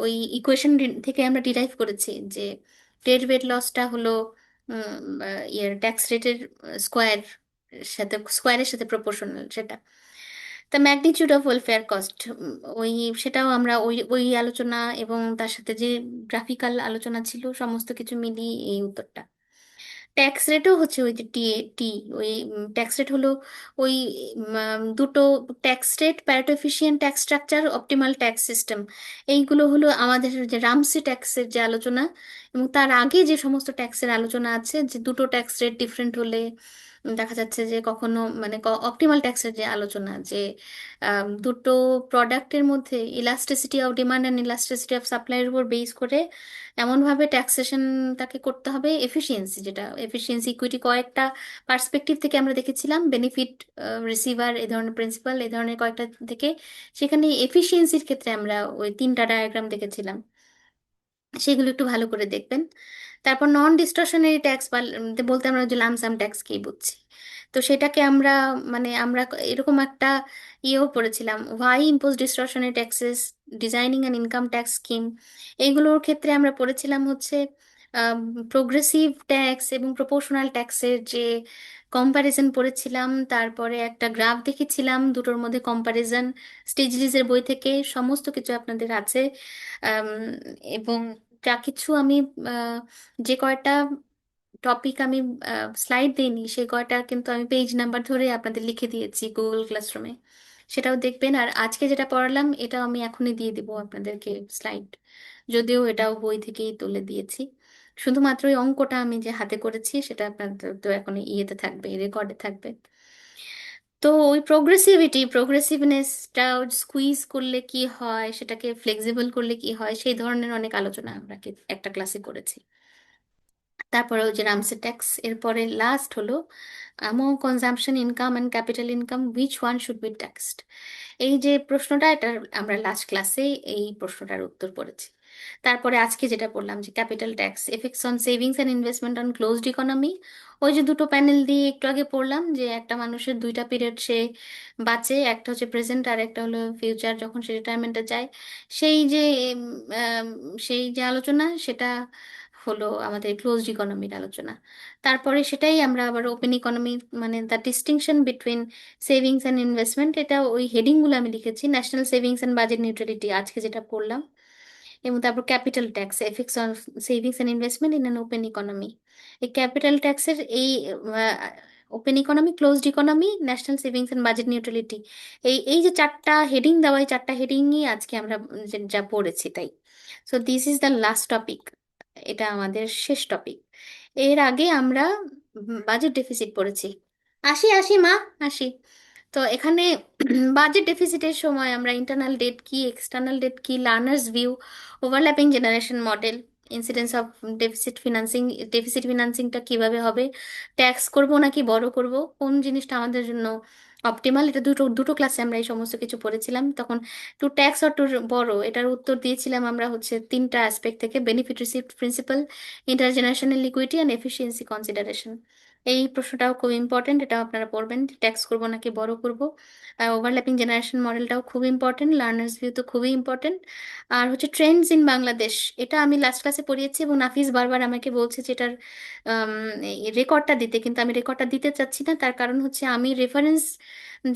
ওই ইকুয়েশন থেকে আমরা ডিরাইভ করেছি যে ডেড ওয়েট লসটা হলো ইয়ের ট্যাক্স রেটের স্কোয়ার স্কোয়ারের সাথে প্রপোর্শনাল সেটা। The magnitude of welfare cost ওই সেটাও আমরা ওই ওই আলোচনা এবং তার সাথে যে গ্রাফিক্যাল আলোচনা ছিল সমস্ত কিছু মিলিয়ে এই উত্তরটা। ট্যাক্স রেটও হচ্ছে ওই যে টি টি ওই ট্যাক্স রেট হলো ওই দুটো tax rate, Pareto efficient tax structure, optimal tax system, এইগুলো হলো আমাদের যে রামসি ট্যাক্সের যে আলোচনা। এবং তার আগে যে সমস্ত ট্যাক্সের আলোচনা আছে যে দুটো ট্যাক্স রেট ডিফারেন্ট হলে দেখা যাচ্ছে যে কখনো মানে অপটিমাল ট্যাক্সের যে আলোচনা যে দুটো প্রোডাক্টের মধ্যে elasticity of demand and elasticity of সাপ্লাইয়ের উপর বেস করে এমনভাবে ট্যাক্সেশন তাকে করতে হবে এফিসিয়েন্সি, যেটা এফিসিয়েন্সি ইকুইটি কয়েকটা পার্সপেক্টিভ থেকে আমরা দেখেছিলাম, বেনিফিট রিসিভার এই ধরনের প্রিন্সিপাল এই ধরনের কয়েকটা থেকে। সেখানে এফিসিয়েন্সির ক্ষেত্রে আমরা ওই তিনটা ডায়াগ্রাম দেখেছিলাম, সেগুলো একটু ভালো করে দেখবেন। তারপর নন ডিস্টরশনারি ট্যাক্স বলতে আমরা যে লামসাম ট্যাক্স কি বুঝছি, তো সেটাকে আমরা মানে আমরা এরকম একটা ইয়েও পড়েছিলাম, why impose distortionary taxes, designing an income tax scheme. এইগুলোর ক্ষেত্রে আমরা পড়েছিলাম হচ্ছে প্রোগ্রেসিভ ট্যাক্স এবং প্রপোর্শনাল ট্যাক্সের যে কম্প্যারিজন পড়েছিলাম, তারপরে একটা গ্রাফ দেখেছিলাম দুটোর মধ্যে কম্প্যারিজন, স্টিজলিজের বই থেকে সমস্ত কিছু আপনাদের আছে। আম, এবং যা কিছু আমি আহ, যে কয়টা টপিক আমি স্লাইড দিইনি সেই কয়টা কিন্তু আমি পেজ নাম্বার ধরে আপনাদের লিখে দিয়েছি গুগল ক্লাসরুমে, সেটাও দেখবেন। আর আজকে যেটা পড়ালাম এটাও আমি এখনই দিয়ে দিব আপনাদেরকে স্লাইড, যদিও এটাও বই থেকেই তুলে দিয়েছি। শুধুমাত্র ওই অঙ্কটা আমি যে হাতে করেছি সেটা আপনাদের তো এখন ইয়েতে থাকবে, রেকর্ডে থাকবে। তো ওই প্রোগ্রেসিভনেসটা স্কুইজ করলে কি হয়, সেটাকে ফ্লেক্সিবল করলে কি হয়, সেই ধরনের অনেক আলোচনা আমরা একটা ক্লাসে করেছি। তারপরে ওই যে রামসে ট্যাক্স, এরপরে লাস্ট হলো among consumption income and capital income which one should be taxed. এই যে প্রশ্নটা, এটা আমরা লাস্ট ক্লাসে এই প্রশ্নটার উত্তর পড়েছি। তারপরে আজকে যেটা বললাম যে capital tax effects on savings and investment on closed economy, ওই যে দুটো প্যানেল দিয়ে একটু আগে পড়লাম যে একটা মানুষের দুইটা পিরিয়ড সে বাঁচে, একটা হচ্ছে প্রেজেন্ট আর একটা হলো ফিউচার যখন সে রিটায়ারমেন্টে যায়। সেই যে উম, আম, সেই যে আলোচনা সেটা হলো আমাদের ক্লোজড ইকোনমির আলোচনা। তারপরে সেটাই আমরা আবার ওপেন ইকোনমি মানে the distinction between savings and investment, এটা ওই হেডিংগুলো আমি লিখেছি, national savings and budget neutrality আজকে যেটা পড়লাম। এবং তারপর capital tax effects on savings and investment in an open economy. এই ক্যাপিটাল ট্যাক্সের এই open economy, closed economy, national savings and budget neutrality, এই এই যে চারটা হেডিং দেওয়া, এই চারটা হেডিংই আজকে আমরা যা পড়েছি তাই। So this is the last topic, এটা আমাদের শেষ টপিক। এর আগে আমরা বাজেট ডেফিসিট পড়েছি। আসি আসি মা, আসি। তো এখানে বাজেট ডেফিসিটের সময় আমরা ইন্টারনাল ডেট কি, এক্সটার্নাল ডেট কি, Lerner's view, overlapping generation model, incidence of deficit financing, deficit ফিনান্সিংটা কিভাবে হবে, ট্যাক্স করব নাকি বড় করব, কোন জিনিসটা আমাদের জন্য অপটিমাল, এটা দুটো দুটো ক্লাসে আমরা এই সমস্ত কিছু পড়েছিলাম। তখন টু ট্যাক্স অর টু বড়, এটার উত্তর দিয়েছিলাম আমরা হচ্ছে তিনটা অ্যাসপেক্ট থেকে, benefit received principle, intergenerational liquidity and efficiency consideration. এই প্রশ্নটাও খুব ইম্পর্টেন্ট, এটাও আপনারা পড়বেন, ট্যাক্স করব নাকি বড় করব। ওভারল্যাপিং জেনারেশন মডেলটাও খুব ইম্পর্টেন্ট, লার্নার্স ভিউ তো খুবই ইম্পর্টেন্ট। আর হচ্ছে ট্রেন্ডস ইন বাংলাদেশ, এটা আমি লাস্ট ক্লাসে পড়িয়েছি এবং নাফিস বারবার আমাকে বলছে যে এটার রেকর্ডটা দিতে, কিন্তু আমি রেকর্ডটা দিতে চাচ্ছি না। তার কারণ হচ্ছে আমি রেফারেন্স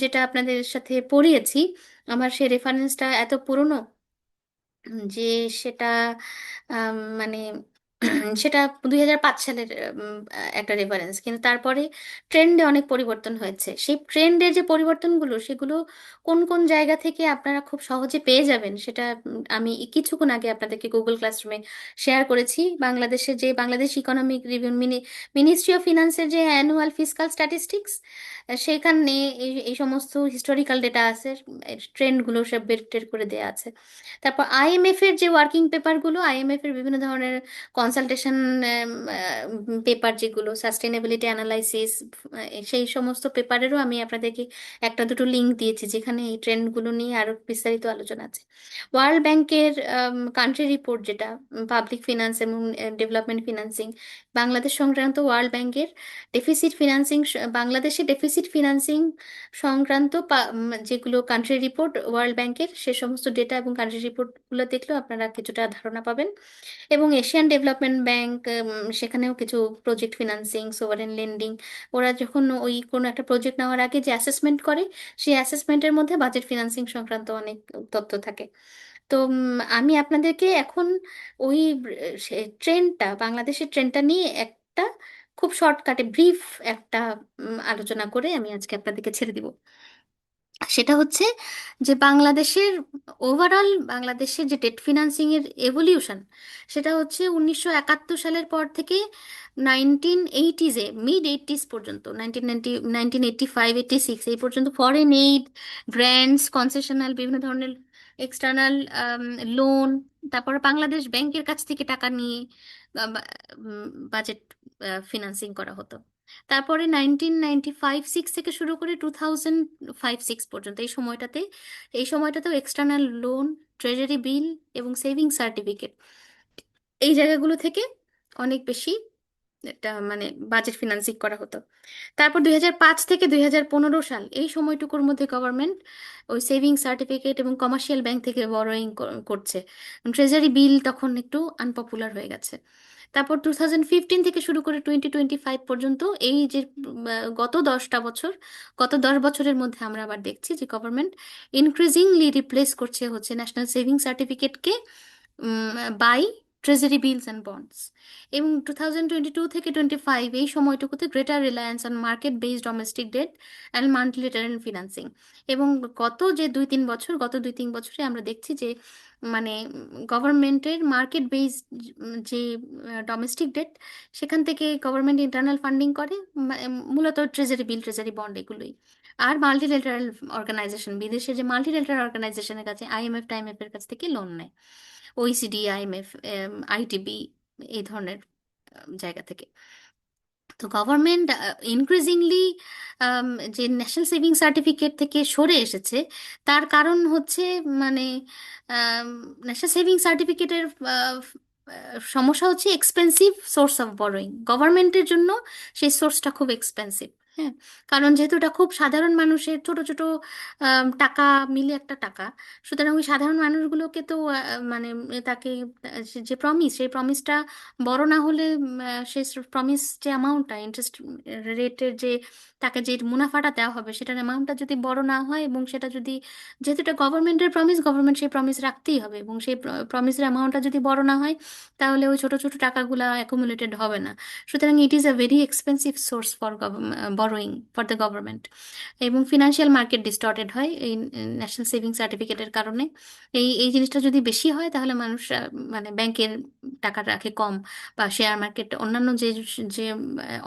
যেটা আপনাদের সাথে পড়িয়েছি, আমার সেই রেফারেন্সটা এত পুরনো যে সেটা মানে সেটা 2005 সালের একটা রেফারেন্স, কিন্তু তারপরে ট্রেন্ডে অনেক পরিবর্তন হয়েছে। সেই ট্রেন্ডের যে পরিবর্তনগুলো সেগুলো কোন কোন জায়গা থেকে আপনারা খুব সহজে পেয়ে যাবেন সেটা আমি কিছুক্ষণ আগে আপনাদেরকে গুগল ক্লাসরুমে শেয়ার করেছি। বাংলাদেশের যে Bangladesh economic review ministry of ফিনান্সের যে অ্যানুয়াল ফিসকাল স্ট্যাটিস্টিক্স, সেখানে এই সমস্ত হিস্টোরিক্যাল ডেটা আছে, ট্রেন্ডগুলো সব বের টের করে দেওয়া আছে। তারপর আইএমএফ এর যে ওয়ার্কিং পেপারগুলো, আইএমএফ এর বিভিন্ন ধরনের কনসালটেশন পেপার যেগুলো সাস্টেনেবিলিটি অ্যানালাইসিস, সেই সমস্ত পেপারেরও আমি আপনাদেরকে একটা দুটো লিঙ্ক দিয়েছি যেখানে এই ট্রেন্ডগুলো নিয়ে আরো বিস্তারিত আলোচনা আছে। ওয়ার্ল্ড ব্যাংকের কান্ট্রি রিপোর্ট, যেটা পাবলিক ফিনান্স এবং ডেভেলপমেন্ট ফিনান্সিং বাংলাদেশ সংক্রান্ত, ওয়ার্ল্ড ব্যাংকের ডেফিসিট ফিনান্সিং, বাংলাদেশে ডেফিসিট ফিনান্সিং সংক্রান্ত যেগুলো কান্ট্রি রিপোর্ট ওয়ার্ল্ড ব্যাংকের, সে সমস্ত ডেটা এবং কান্ট্রি রিপোর্টগুলো দেখলেও আপনারা কিছুটা ধারণা পাবেন। এবং এশিয়ান ডেভেলপমেন্ট ব্যাংক, সেখানেও কিছু প্রজেক্ট ফিনান্সিং, সোভারেন লেন্ডিং, ওরা যখন ওই কোনো একটা প্রজেক্ট নেওয়ার আগে যে অ্যাসেসমেন্ট করে, সেই অ্যাসেসমেন্টের মধ্যে বাজেট ফিনান্সিং সংক্রান্ত অনেক তথ্য থাকে। তো আমি আপনাদেরকে এখন ওই ট্রেন্ডটা, বাংলাদেশের ট্রেন্ডটা নিয়ে একটা খুব শর্টকাটে ব্রিফ একটা আলোচনা করে আমি আজকে আপনাদেরকে ছেড়ে দিব। সেটা হচ্ছে যে বাংলাদেশের যে ডেট ফিনান্সিং এর এভলিউশন, সেটা হচ্ছে 1971 সালের পর থেকে 1980s, মিড 80s পর্যন্ত, 1985-86 এই পর্যন্ত ফরেন এইড, গ্র্যান্টস, কনসেশনাল, বিভিন্ন ধরনের এক্সটার্নাল লোন, তারপর বাংলাদেশ ব্যাংকের কাছ থেকে টাকা নিয়ে বাজেট ফিনান্সিং করা হতো। তারপরে 1995-96 থেকে শুরু করে 2005-06 পর্যন্ত এই সময়টাতেও এক্সটার্নাল লোন, ট্রেজারি বিল এবং সেভিং সার্টিফিকেট, এই জায়গাগুলো থেকে অনেক বেশি এটা মানে বাজেট ফিনান্সিং করা হতো। তারপর 2005 থেকে 2015 সাল, এই সময়টুকুর মধ্যে গভর্নমেন্ট ওই সেভিং সার্টিফিকেট এবং কমার্শিয়াল ব্যাংক থেকে বরোয়িং করছে। ট্রেজারি বিল তখন একটু আনপপুলার হয়ে গেছে। তারপর 2015 থেকে শুরু করে 2025 পর্যন্ত, এই যে গত 10 বছরের মধ্যে আমরা আবার দেখছি যে গভর্নমেন্ট ইনক্রিজিংলি রিপ্লেস করছে হচ্ছে ন্যাশনাল সেভিং সার্টিফিকেটকে by treasury bills and bonds. এবং 2022 থেকে 25 এই সময়টুকুতে greater reliance on market based domestic debt and multilateral financing. এবং গত 2-3 বছরে আমরা দেখছি যে মানে গভর্নমেন্টের মার্কেট বেসড যে ডোমেস্টিক ডেট, সেখান থেকে গভর্নমেন্ট ইন্টারনাল ফান্ডিং করে, মূলত ট্রেজারি বিল, ট্রেজারি বন্ড, এগুলোই। আর মাল্টিলেটারাল অর্গানাইজেশন, বিদেশে যে মাল্টিলেটারাল অর্গানাইজেশনের কাছে, আইএমএফ টাইএমএফ এর কাছ থেকে লোন নেয়, ওইসিডি, আইএমএফ, আইটিবি, এই ধরনের জায়গা থেকে। তো গভর্নমেন্ট ইনক্রিজিংলি যে ন্যাশনাল সেভিং সার্টিফিকেট থেকে সরে এসেছে, তার কারণ হচ্ছে মানে ন্যাশনাল সেভিং সার্টিফিকেটের সমস্যা হচ্ছে এক্সপেন্সিভ সোর্স অফ বরোয়িং। গভর্নমেন্টের জন্য সেই সোর্সটা খুব এক্সপেন্সিভ। হ্যাঁ, কারণ যেহেতু এটা খুব সাধারণ মানুষের ছোট ছোট টাকা মিলে একটা টাকা, সুতরাং ওই সাধারণ মানুষগুলোকে তো মানে তাকে যে প্রমিস, সেই প্রমিসটা বড় না হলে, সেই প্রমিস যে অ্যামাউন্টটা, ইন্টারেস্ট রেটের যে তাকে যে মুনাফাটা দেওয়া হবে, সেটার অ্যামাউন্টটা যদি বড় না হয়, এবং সেটা যদি, যেহেতু এটা গভর্নমেন্টের প্রমিস, গভর্নমেন্ট সেই প্রমিস রাখতেই হবে, এবং সেই প্রমিসের অ্যামাউন্টটা যদি বড় না হয়, তাহলে ওই ছোট ছোট টাকাগুলো অ্যাকুমুলেটেড হবে না। সুতরাং it is a very expensive source for borrowing for the government. এবং ফিনান্সিয়াল মার্কেট ডিস্টর্টেড হয় এই ন্যাশনাল সেভিং সার্টিফিকেটের কারণে। এই এই জিনিসটা যদি বেশি হয়, তাহলে মানুষ মানে ব্যাংকের টাকা রাখে কম, বা শেয়ার মার্কেট, অন্যান্য যে যে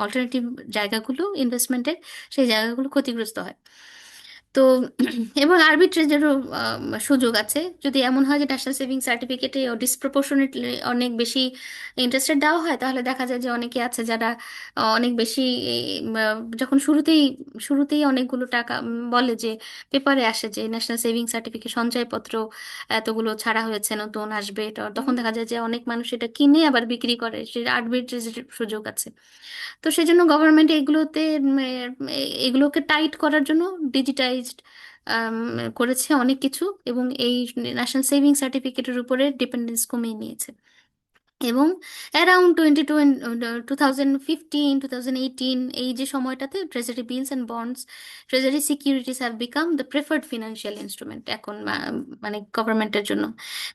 অল্টারনেটিভ জায়গাগুলো ইনভেস্টমেন্টের, সেই জায়গাগুলো ক্ষতিগ্রস্ত হয়। তো এবং আরবিট্রেজেরও সুযোগ আছে, যদি এমন হয় যে ন্যাশনাল সেভিং সার্টিফিকেটে ডিসপ্রপোর্শনেটলি অনেক বেশি ইন্টারেস্টেড দেওয়া হয়, তাহলে দেখা যায় যে অনেকে আছে যারা অনেক বেশি যখন শুরুতেই শুরুতেই অনেকগুলো টাকা বলে যে, পেপারে আসে যে ন্যাশনাল সেভিং সার্টিফিকেট সঞ্চয়পত্র এতগুলো ছাড়া হয়েছে, নতুন আসবে, তখন দেখা যায় যে অনেক মানুষ এটা কিনে আবার বিক্রি করে, সে আরবিট্রেজের সুযোগ আছে। তো সেজন্য গভর্নমেন্ট এগুলোকে টাইট করার জন্য ডিজিটাইজড করেছে অনেক কিছু, এবং এই ন্যাশনাল সেভিং সার্টিফিকেটের উপরে ডিপেন্ডেন্স কমিয়ে নিয়েছে। এবং অ্যারাউন্ড 2015-2018 এই যে সময়টাতে treasury bills and bonds, treasury securities have become the preferred financial instrument এখন মানে গভর্নমেন্টের জন্য।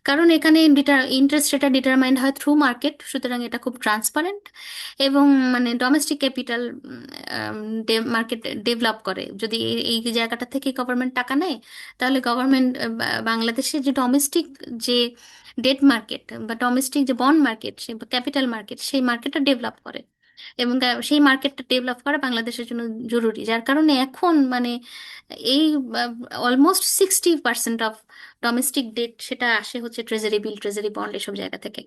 কারণ এখানে ইন্টারেস্ট রেটটা ডিটারমাইন্ড হয় থ্রু মার্কেট, সুতরাং এটা খুব ট্রান্সপারেন্ট। এবং মানে ডোমেস্টিক ক্যাপিটাল মার্কেট ডেভেলপ করে, যদি এই জায়গাটা থেকে গভর্নমেন্ট টাকা নেয়, তাহলে গভর্নমেন্ট বাংলাদেশের যে ডোমেস্টিক যে ডেট মার্কেট বা ডোমেস্টিক যে বন্ড মার্কেট, সে ক্যাপিটাল মার্কেট, সেই মার্কেটটা ডেভেলপ করে। এবং সেই মার্কেটটা ডেভেলপ করা বাংলাদেশের জন্য জরুরি, যার কারণে এখন মানে এই অলমোস্ট 60% অফ ডোমেস্টিক ডেট সেটা আসে হচ্ছে ট্রেজারি বিল, ট্রেজারি বন্ড, এসব জায়গা থেকে।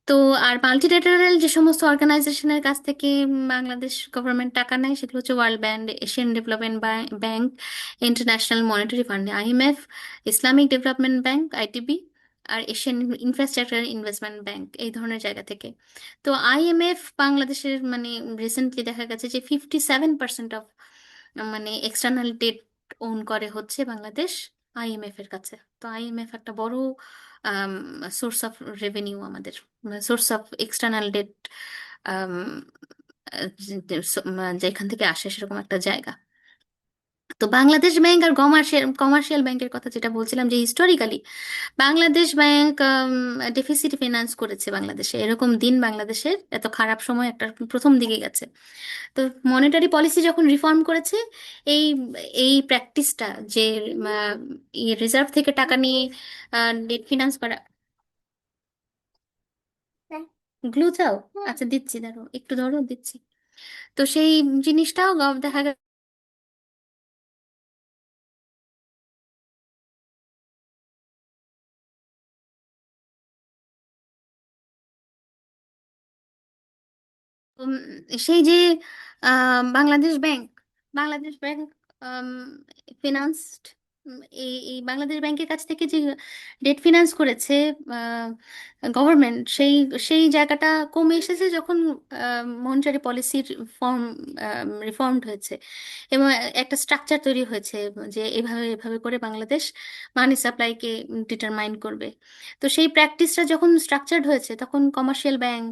তো আর মাল্টিল্যাটারাল যে সমস্ত অর্গানাইজেশনের কাছ থেকে বাংলাদেশ গভর্নমেন্ট টাকা নেয় সেগুলো হচ্ছে World Bank, Asian Development Bank, International Monetary Fund IMF, Islamic Development Bank IDB, আর এশিয়ান ইনফ্রাস্ট্রাকচার ইনভেস্টমেন্ট ব্যাংক, এই ধরনের জায়গা থেকে। তো আইএমএফ বাংলাদেশের মানে রিসেন্টলি দেখা গেছে যে 57% অফ মানে এক্সটার্নাল ডেট ওন করে হচ্ছে বাংলাদেশ আইএমএফ এর কাছে। তো আইএমএফ একটা বড় সোর্স অফ রেভিনিউ আমাদের, সোর্স অফ এক্সটার্নাল ডেট যেখান থেকে আসে সেরকম একটা জায়গা। তো বাংলাদেশ ব্যাংক আর কমার্শিয়াল কমার্শিয়াল ব্যাংকের কথা যেটা বলছিলাম, যে historically Bangladesh bank deficit finance করেছে বাংলাদেশে, এরকম দিন বাংলাদেশের এত খারাপ সময় একটা প্রথম দিকে গেছে। তো মনিটারি পলিসি যখন রিফর্ম করেছে, এই এই প্র্যাকটিসটা যে রিজার্ভ থেকে টাকা নিয়ে ডেট ফিনান্স করা। গ্লু চাও? আচ্ছা দিচ্ছি, ধরো একটু, ধরো দিচ্ছি। তো সেই জিনিসটাও দেখা গেছে উম, সেই যে বাংলাদেশ ব্যাংক, বাংলাদেশ ব্যাংক ফিনান্সড, এই এই বাংলাদেশ ব্যাংকের কাছ থেকে যে ডেট ফিনান্স করেছে গভর্নমেন্ট, সেই সেই জায়গাটা কমে এসেছে যখন মনিটারি পলিসির ফর্ম রিফর্মড হয়েছে এবং একটা স্ট্রাকচার তৈরি হয়েছে যে এভাবে এভাবে করে বাংলাদেশ মানি সাপ্লাইকে ডিটারমাইন করবে। তো সেই প্র্যাকটিসটা যখন স্ট্রাকচার্ড হয়েছে তখন কমার্শিয়াল ব্যাংক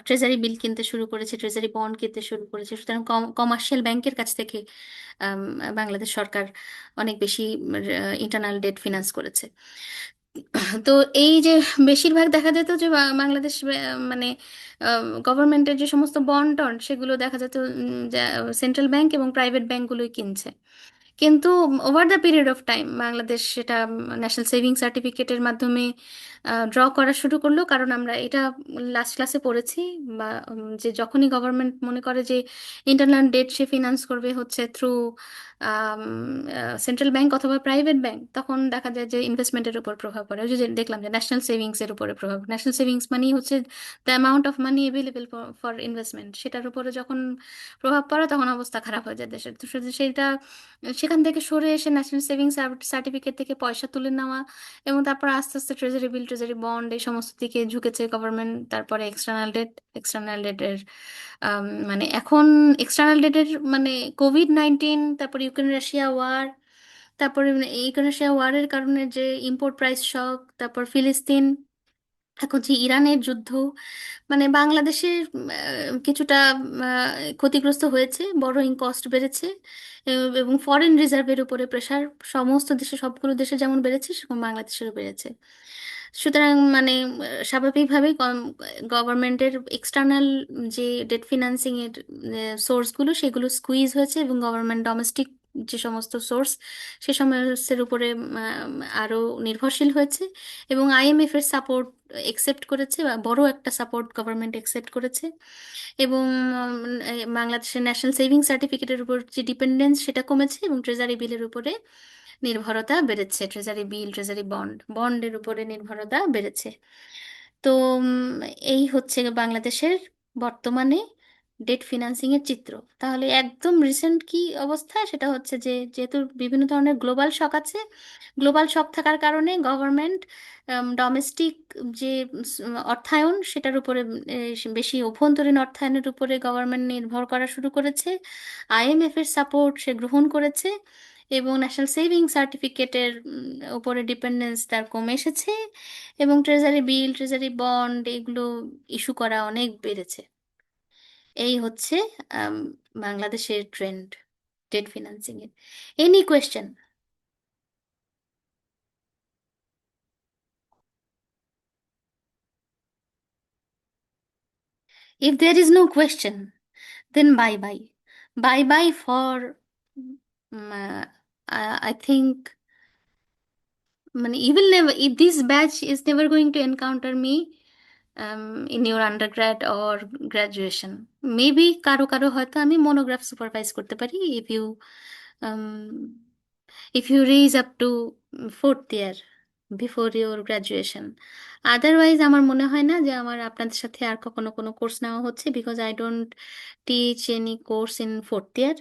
ট্রেজারি বিল কিনতে শুরু করেছে, ট্রেজারি বন্ড কিনতে শুরু করেছে। সুতরাং কমার্শিয়াল ব্যাংকের কাছ থেকে আম, বাংলাদেশ সরকার অনেক বেশি ইন্টারনাল ডেট ফিনান্স করেছে। তো এই যে বেশিরভাগ দেখা যেত যে বাংলাদেশ মানে গভর্নমেন্টের যে সমস্ত বন্ড টন্ড সেগুলো দেখা যেত সেন্ট্রাল ব্যাংক এবং প্রাইভেট ব্যাংকগুলোই কিনছে। কিন্তু over the period of time Bangladesh সেটা ন্যাশনাল সেভিং সার্টিফিকেটের মাধ্যমে ড্র করা শুরু করলো, কারণ আমরা এটা লাস্ট ক্লাসে পড়েছি বা যে যখনই গভর্নমেন্ট মনে করে যে ইন্টারনাল ডেট সে ফিনান্স করবে হচ্ছে থ্রু সেন্ট্রাল ব্যাংক অথবা প্রাইভেট ব্যাংক, তখন দেখা যায় যে ইনভেস্টমেন্টের উপর প্রভাব পড়ে। ওই যে দেখলাম যে ন্যাশনাল সেভিংস এর উপরে প্রভাব, ন্যাশনাল সেভিংস মানি হচ্ছে the amount of money available for investment, সেটার উপরে যখন প্রভাব পড়ে তখন অবস্থা খারাপ হয়ে যায় দেশের। তো সেটা সেখান থেকে সরে এসে ন্যাশনাল সেভিংস সার্টিফিকেট থেকে পয়সা তুলে নেওয়া এবং তারপর আস্তে আস্তে ট্রেজারি বিল, ট্রেজারি বন্ড, এই সমস্ত দিকে ঝুঁকেছে গভর্নমেন্ট। তারপরে এক্সটার্নাল ডেটের মানে এখন এক্সটার্নাল ডেটের মানে কোভিড-19, তারপর ইউক্রেন রাশিয়া ওয়ার, তারপরে ইউক্রেন রাশিয়া ওয়ারের কারণে যে ইম্পোর্ট প্রাইস শক, তারপর ফিলিস্তিন, এখন যে ইরানের যুদ্ধ, মানে বাংলাদেশের কিছুটা ক্ষতিগ্রস্ত হয়েছে, বড়োইং কস্ট বেড়েছে এবং ফরেন রিজার্ভের উপরে প্রেশার সমস্ত দেশে, সবগুলো দেশে যেমন বেড়েছে সেরকম বাংলাদেশেরও বেড়েছে। সুতরাং মানে স্বাভাবিকভাবেই গভর্নমেন্টের এক্সটার্নাল যে ডেট ফিনান্সিং এর সোর্সগুলো সেগুলো স্কুইজ হয়েছে এবং গভর্নমেন্ট ডোমেস্টিক যে সমস্ত সোর্স সে সমস্তের উপরে আরো নির্ভরশীল হয়েছে এবং আইএমএফ এর সাপোর্ট একসেপ্ট করেছে, বা বড় একটা সাপোর্ট গভর্নমেন্ট একসেপ্ট করেছে। এবং বাংলাদেশের ন্যাশনাল সেভিং সার্টিফিকেটের উপর যে ডিপেন্ডেন্স সেটা কমেছে এবং ট্রেজারি বিলের উপরে নির্ভরতা বেড়েছে, ট্রেজারি বিল, ট্রেজারি বন্ডের উপরে নির্ভরতা বেড়েছে। তো এই হচ্ছে বাংলাদেশের বর্তমানে ডেট ফিনান্সিং এর চিত্র। তাহলে একদম রিসেন্ট কি অবস্থা সেটা হচ্ছে যে যেহেতু বিভিন্ন ধরনের গ্লোবাল শক আছে, গ্লোবাল শক থাকার কারণে গভর্নমেন্ট ডোমেস্টিক যে অর্থায়ন সেটার উপরে বেশি অভ্যন্তরীণ অর্থায়নের উপরে গভর্নমেন্ট নির্ভর করা শুরু করেছে, আইএমএফ এর সাপোর্ট সে গ্রহণ করেছে এবং ন্যাশনাল সেভিং সার্টিফিকেটের উপরে ডিপেন্ডেন্স তার কমে এসেছে এবং ট্রেজারি বিল, ট্রেজারি বন্ড এগুলো ইস্যু করা অনেক বেড়েছে। এই হচ্ছে আম, বাংলাদেশের ট্রেন্ড ডেট ফিনান্সিং এর। Any question? If there is no question then bye bye, bye bye for I think মানে you will never, if this batch is never going to encounter me in your undergrad or graduation. Maybe কারো কারো হয়তো আমি monograph supervise করতে পারি if you um, if you raise up to fourth year. Before your graduation. Otherwise আমার মনে হয় না যে আমার আপনাদের সাথে আর কখনো কোনো কোর্স নেওয়া হচ্ছে, because I don't teach any course in fourth year.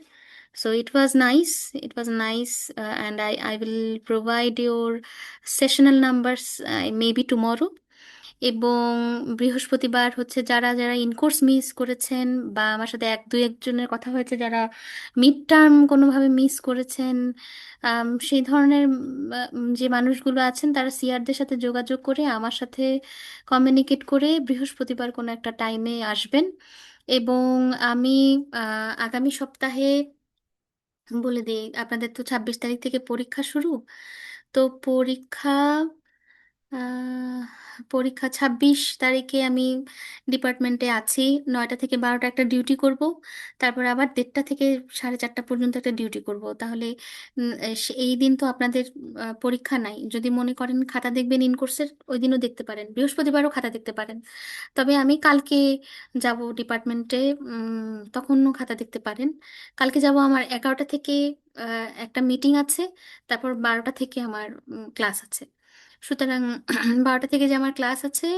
So it was nice, and I will provide your sessional numbers maybe tomorrow. এবং বৃহস্পতিবার হচ্ছে যারা যারা ইনকোর্স মিস করেছেন, বা আমার সাথে এক দুই একজনের কথা হয়েছে যারা মিড টার্ম কোনোভাবে মিস করেছেন, সেই ধরনের যে মানুষগুলো আছেন তারা সিআরদের সাথে যোগাযোগ করে আমার সাথে কমিউনিকেট করে বৃহস্পতিবার কোনো একটা টাইমে আসবেন। এবং আমি আগামী সপ্তাহে বলে দিই, আপনাদের তো 26 তারিখ থেকে পরীক্ষা শুরু। তো আহ, পরীক্ষা 26 তারিখে আমি ডিপার্টমেন্টে আছি। 9টা থেকে 12টা একটা ডিউটি করব, তারপর আবার 1:30 থেকে 4:30 পর্যন্ত একটা ডিউটি করব। তাহলে এই দিন তো আপনাদের পরীক্ষা নাই। যদি মনে করেন খাতা দেখবেন ইন কোর্সের, ওই দিনও দেখতে পারেন, বৃহস্পতিবারও খাতা দেখতে পারেন। তবে আমি কালকে যাব ডিপার্টমেন্টে, তখনও খাতা দেখতে পারেন। কালকে যাব, আমার 11টা থেকে একটা মিটিং আছে, তারপর 12টা থেকে আমার ক্লাস আছে। সুতরাং 12টা থেকে যে আমার ক্লাস আছে,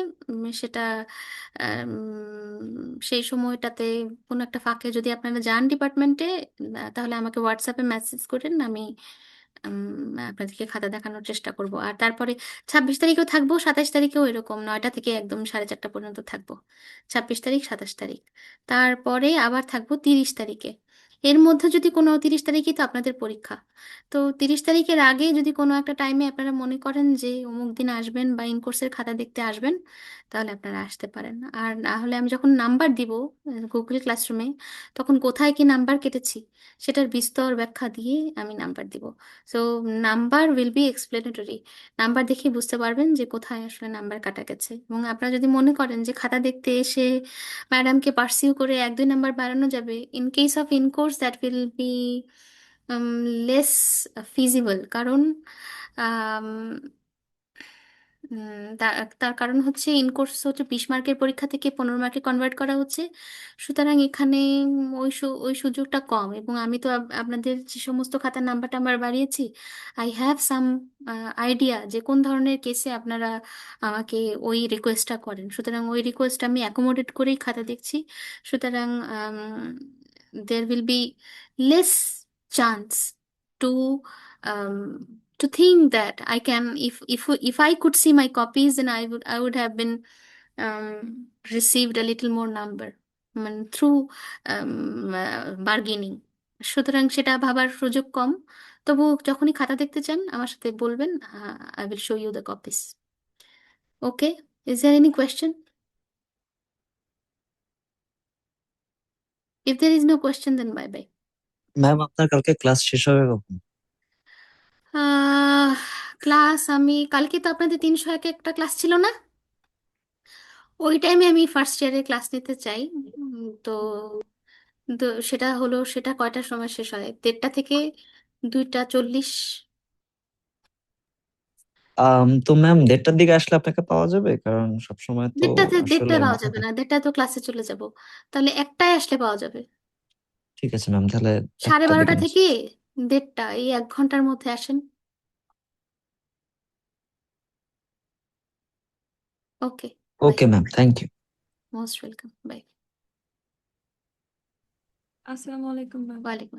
সেটা সেই সময়টাতে কোনো একটা ফাঁকে যদি আপনারা যান ডিপার্টমেন্টে, তাহলে আমাকে হোয়াটসঅ্যাপে মেসেজ করেন, আমি আপনাদেরকে খাতা দেখানোর চেষ্টা করব। আর তারপরে 26 তারিখেও থাকবো, 27 তারিখেও এরকম 9টা থেকে একদম 4:30 পর্যন্ত থাকবো। 26 তারিখ, 27 তারিখ, তারপরে আবার থাকবো 30 তারিখে। এর মধ্যে যদি কোনো 30 তারিখই তো আপনাদের পরীক্ষা। তো 30 তারিখের আগে যদি কোনো একটা টাইমে আপনারা মনে করেন যে অমুক দিন আসবেন বা ইন কোর্সের খাতা দেখতে আসবেন, তাহলে আপনারা আসতে পারেন। আর না হলে আমি যখন নাম্বার দিব গুগল ক্লাসরুমে, তখন কোথায় কি নাম্বার কেটেছি সেটার বিস্তর ব্যাখ্যা দিয়ে আমি নাম্বার দিব। So number will be explanatory. Number দেখে বুঝতে পারবেন যে কোথায় আসলে নাম্বার কাটা গেছে। এবং আপনারা যদি মনে করেন যে খাতা দেখতে এসে ম্যাডামকে পার্সিউ করে 1-2 নাম্বার বাড়ানো যাবে, in case of in course that will be less feasible. কারণ আম, তার তার কারণ হচ্ছে ইন কোর্স হচ্ছে 20 মার্কের পরীক্ষা থেকে 15 মার্কে কনভার্ট করা হচ্ছে। সুতরাং এখানে ওই সুযোগটা কম। এবং আমি তো আপনাদের যে সমস্ত খাতার নাম্বারটা আমার বাড়িয়েছি, আই হ্যাভ সাম আইডিয়া যে কোন ধরনের কেসে আপনারা আমাকে ওই রিকোয়েস্টটা করেন। সুতরাং ওই রিকোয়েস্ট আমি অ্যাকোমোডেট করেই খাতা দেখছি। সুতরাং there will be less chance to to think that I can, if I could see my copies, then I would have been received a little more number, through bargaining. সুতরাং সেটা ভাবার সুযোগ কম। তবু যখনই খাতা দেখতে চান আমার সাথে বলবেন, I will show you the copies. Okay, is there any question? If there is no question, then bye bye. Ma'am, আপনার কালকে ক্লাস শেষ হবে কখন? আহ ক্লাস, আমি কালকে তো আপনাদের 301 একটা ক্লাস ছিল না, ওই টাইমে আমি ফার্স্ট ইয়ারে ক্লাস নিতে চাই। তো তো সেটা কয়টার সময় শেষ হয়? 1:30 থেকে 2:40। তো ম্যাম, 1:30টার দিকে আসলে আপনাকে পাওয়া যাবে, কারণ সবসময় তো আসলে 1:30 পাওয়া মাথা যাবে না, থাকে। 1:30 তো ক্লাসে চলে যাব। তাহলে 1টায় আসলে পাওয়া যাবে। ঠিক আছে ম্যাম, তাহলে সাড়ে 1টার দিকে বারোটা আসি। থেকে 1:30, এই 1 ঘন্টার মধ্যে আসেন। Okay, bye. Okay ma'am, thank you. Most welcome, bye. আসসালামু আলাইকুম ম্যাম। ওয়ালাইকুম আসসালাম।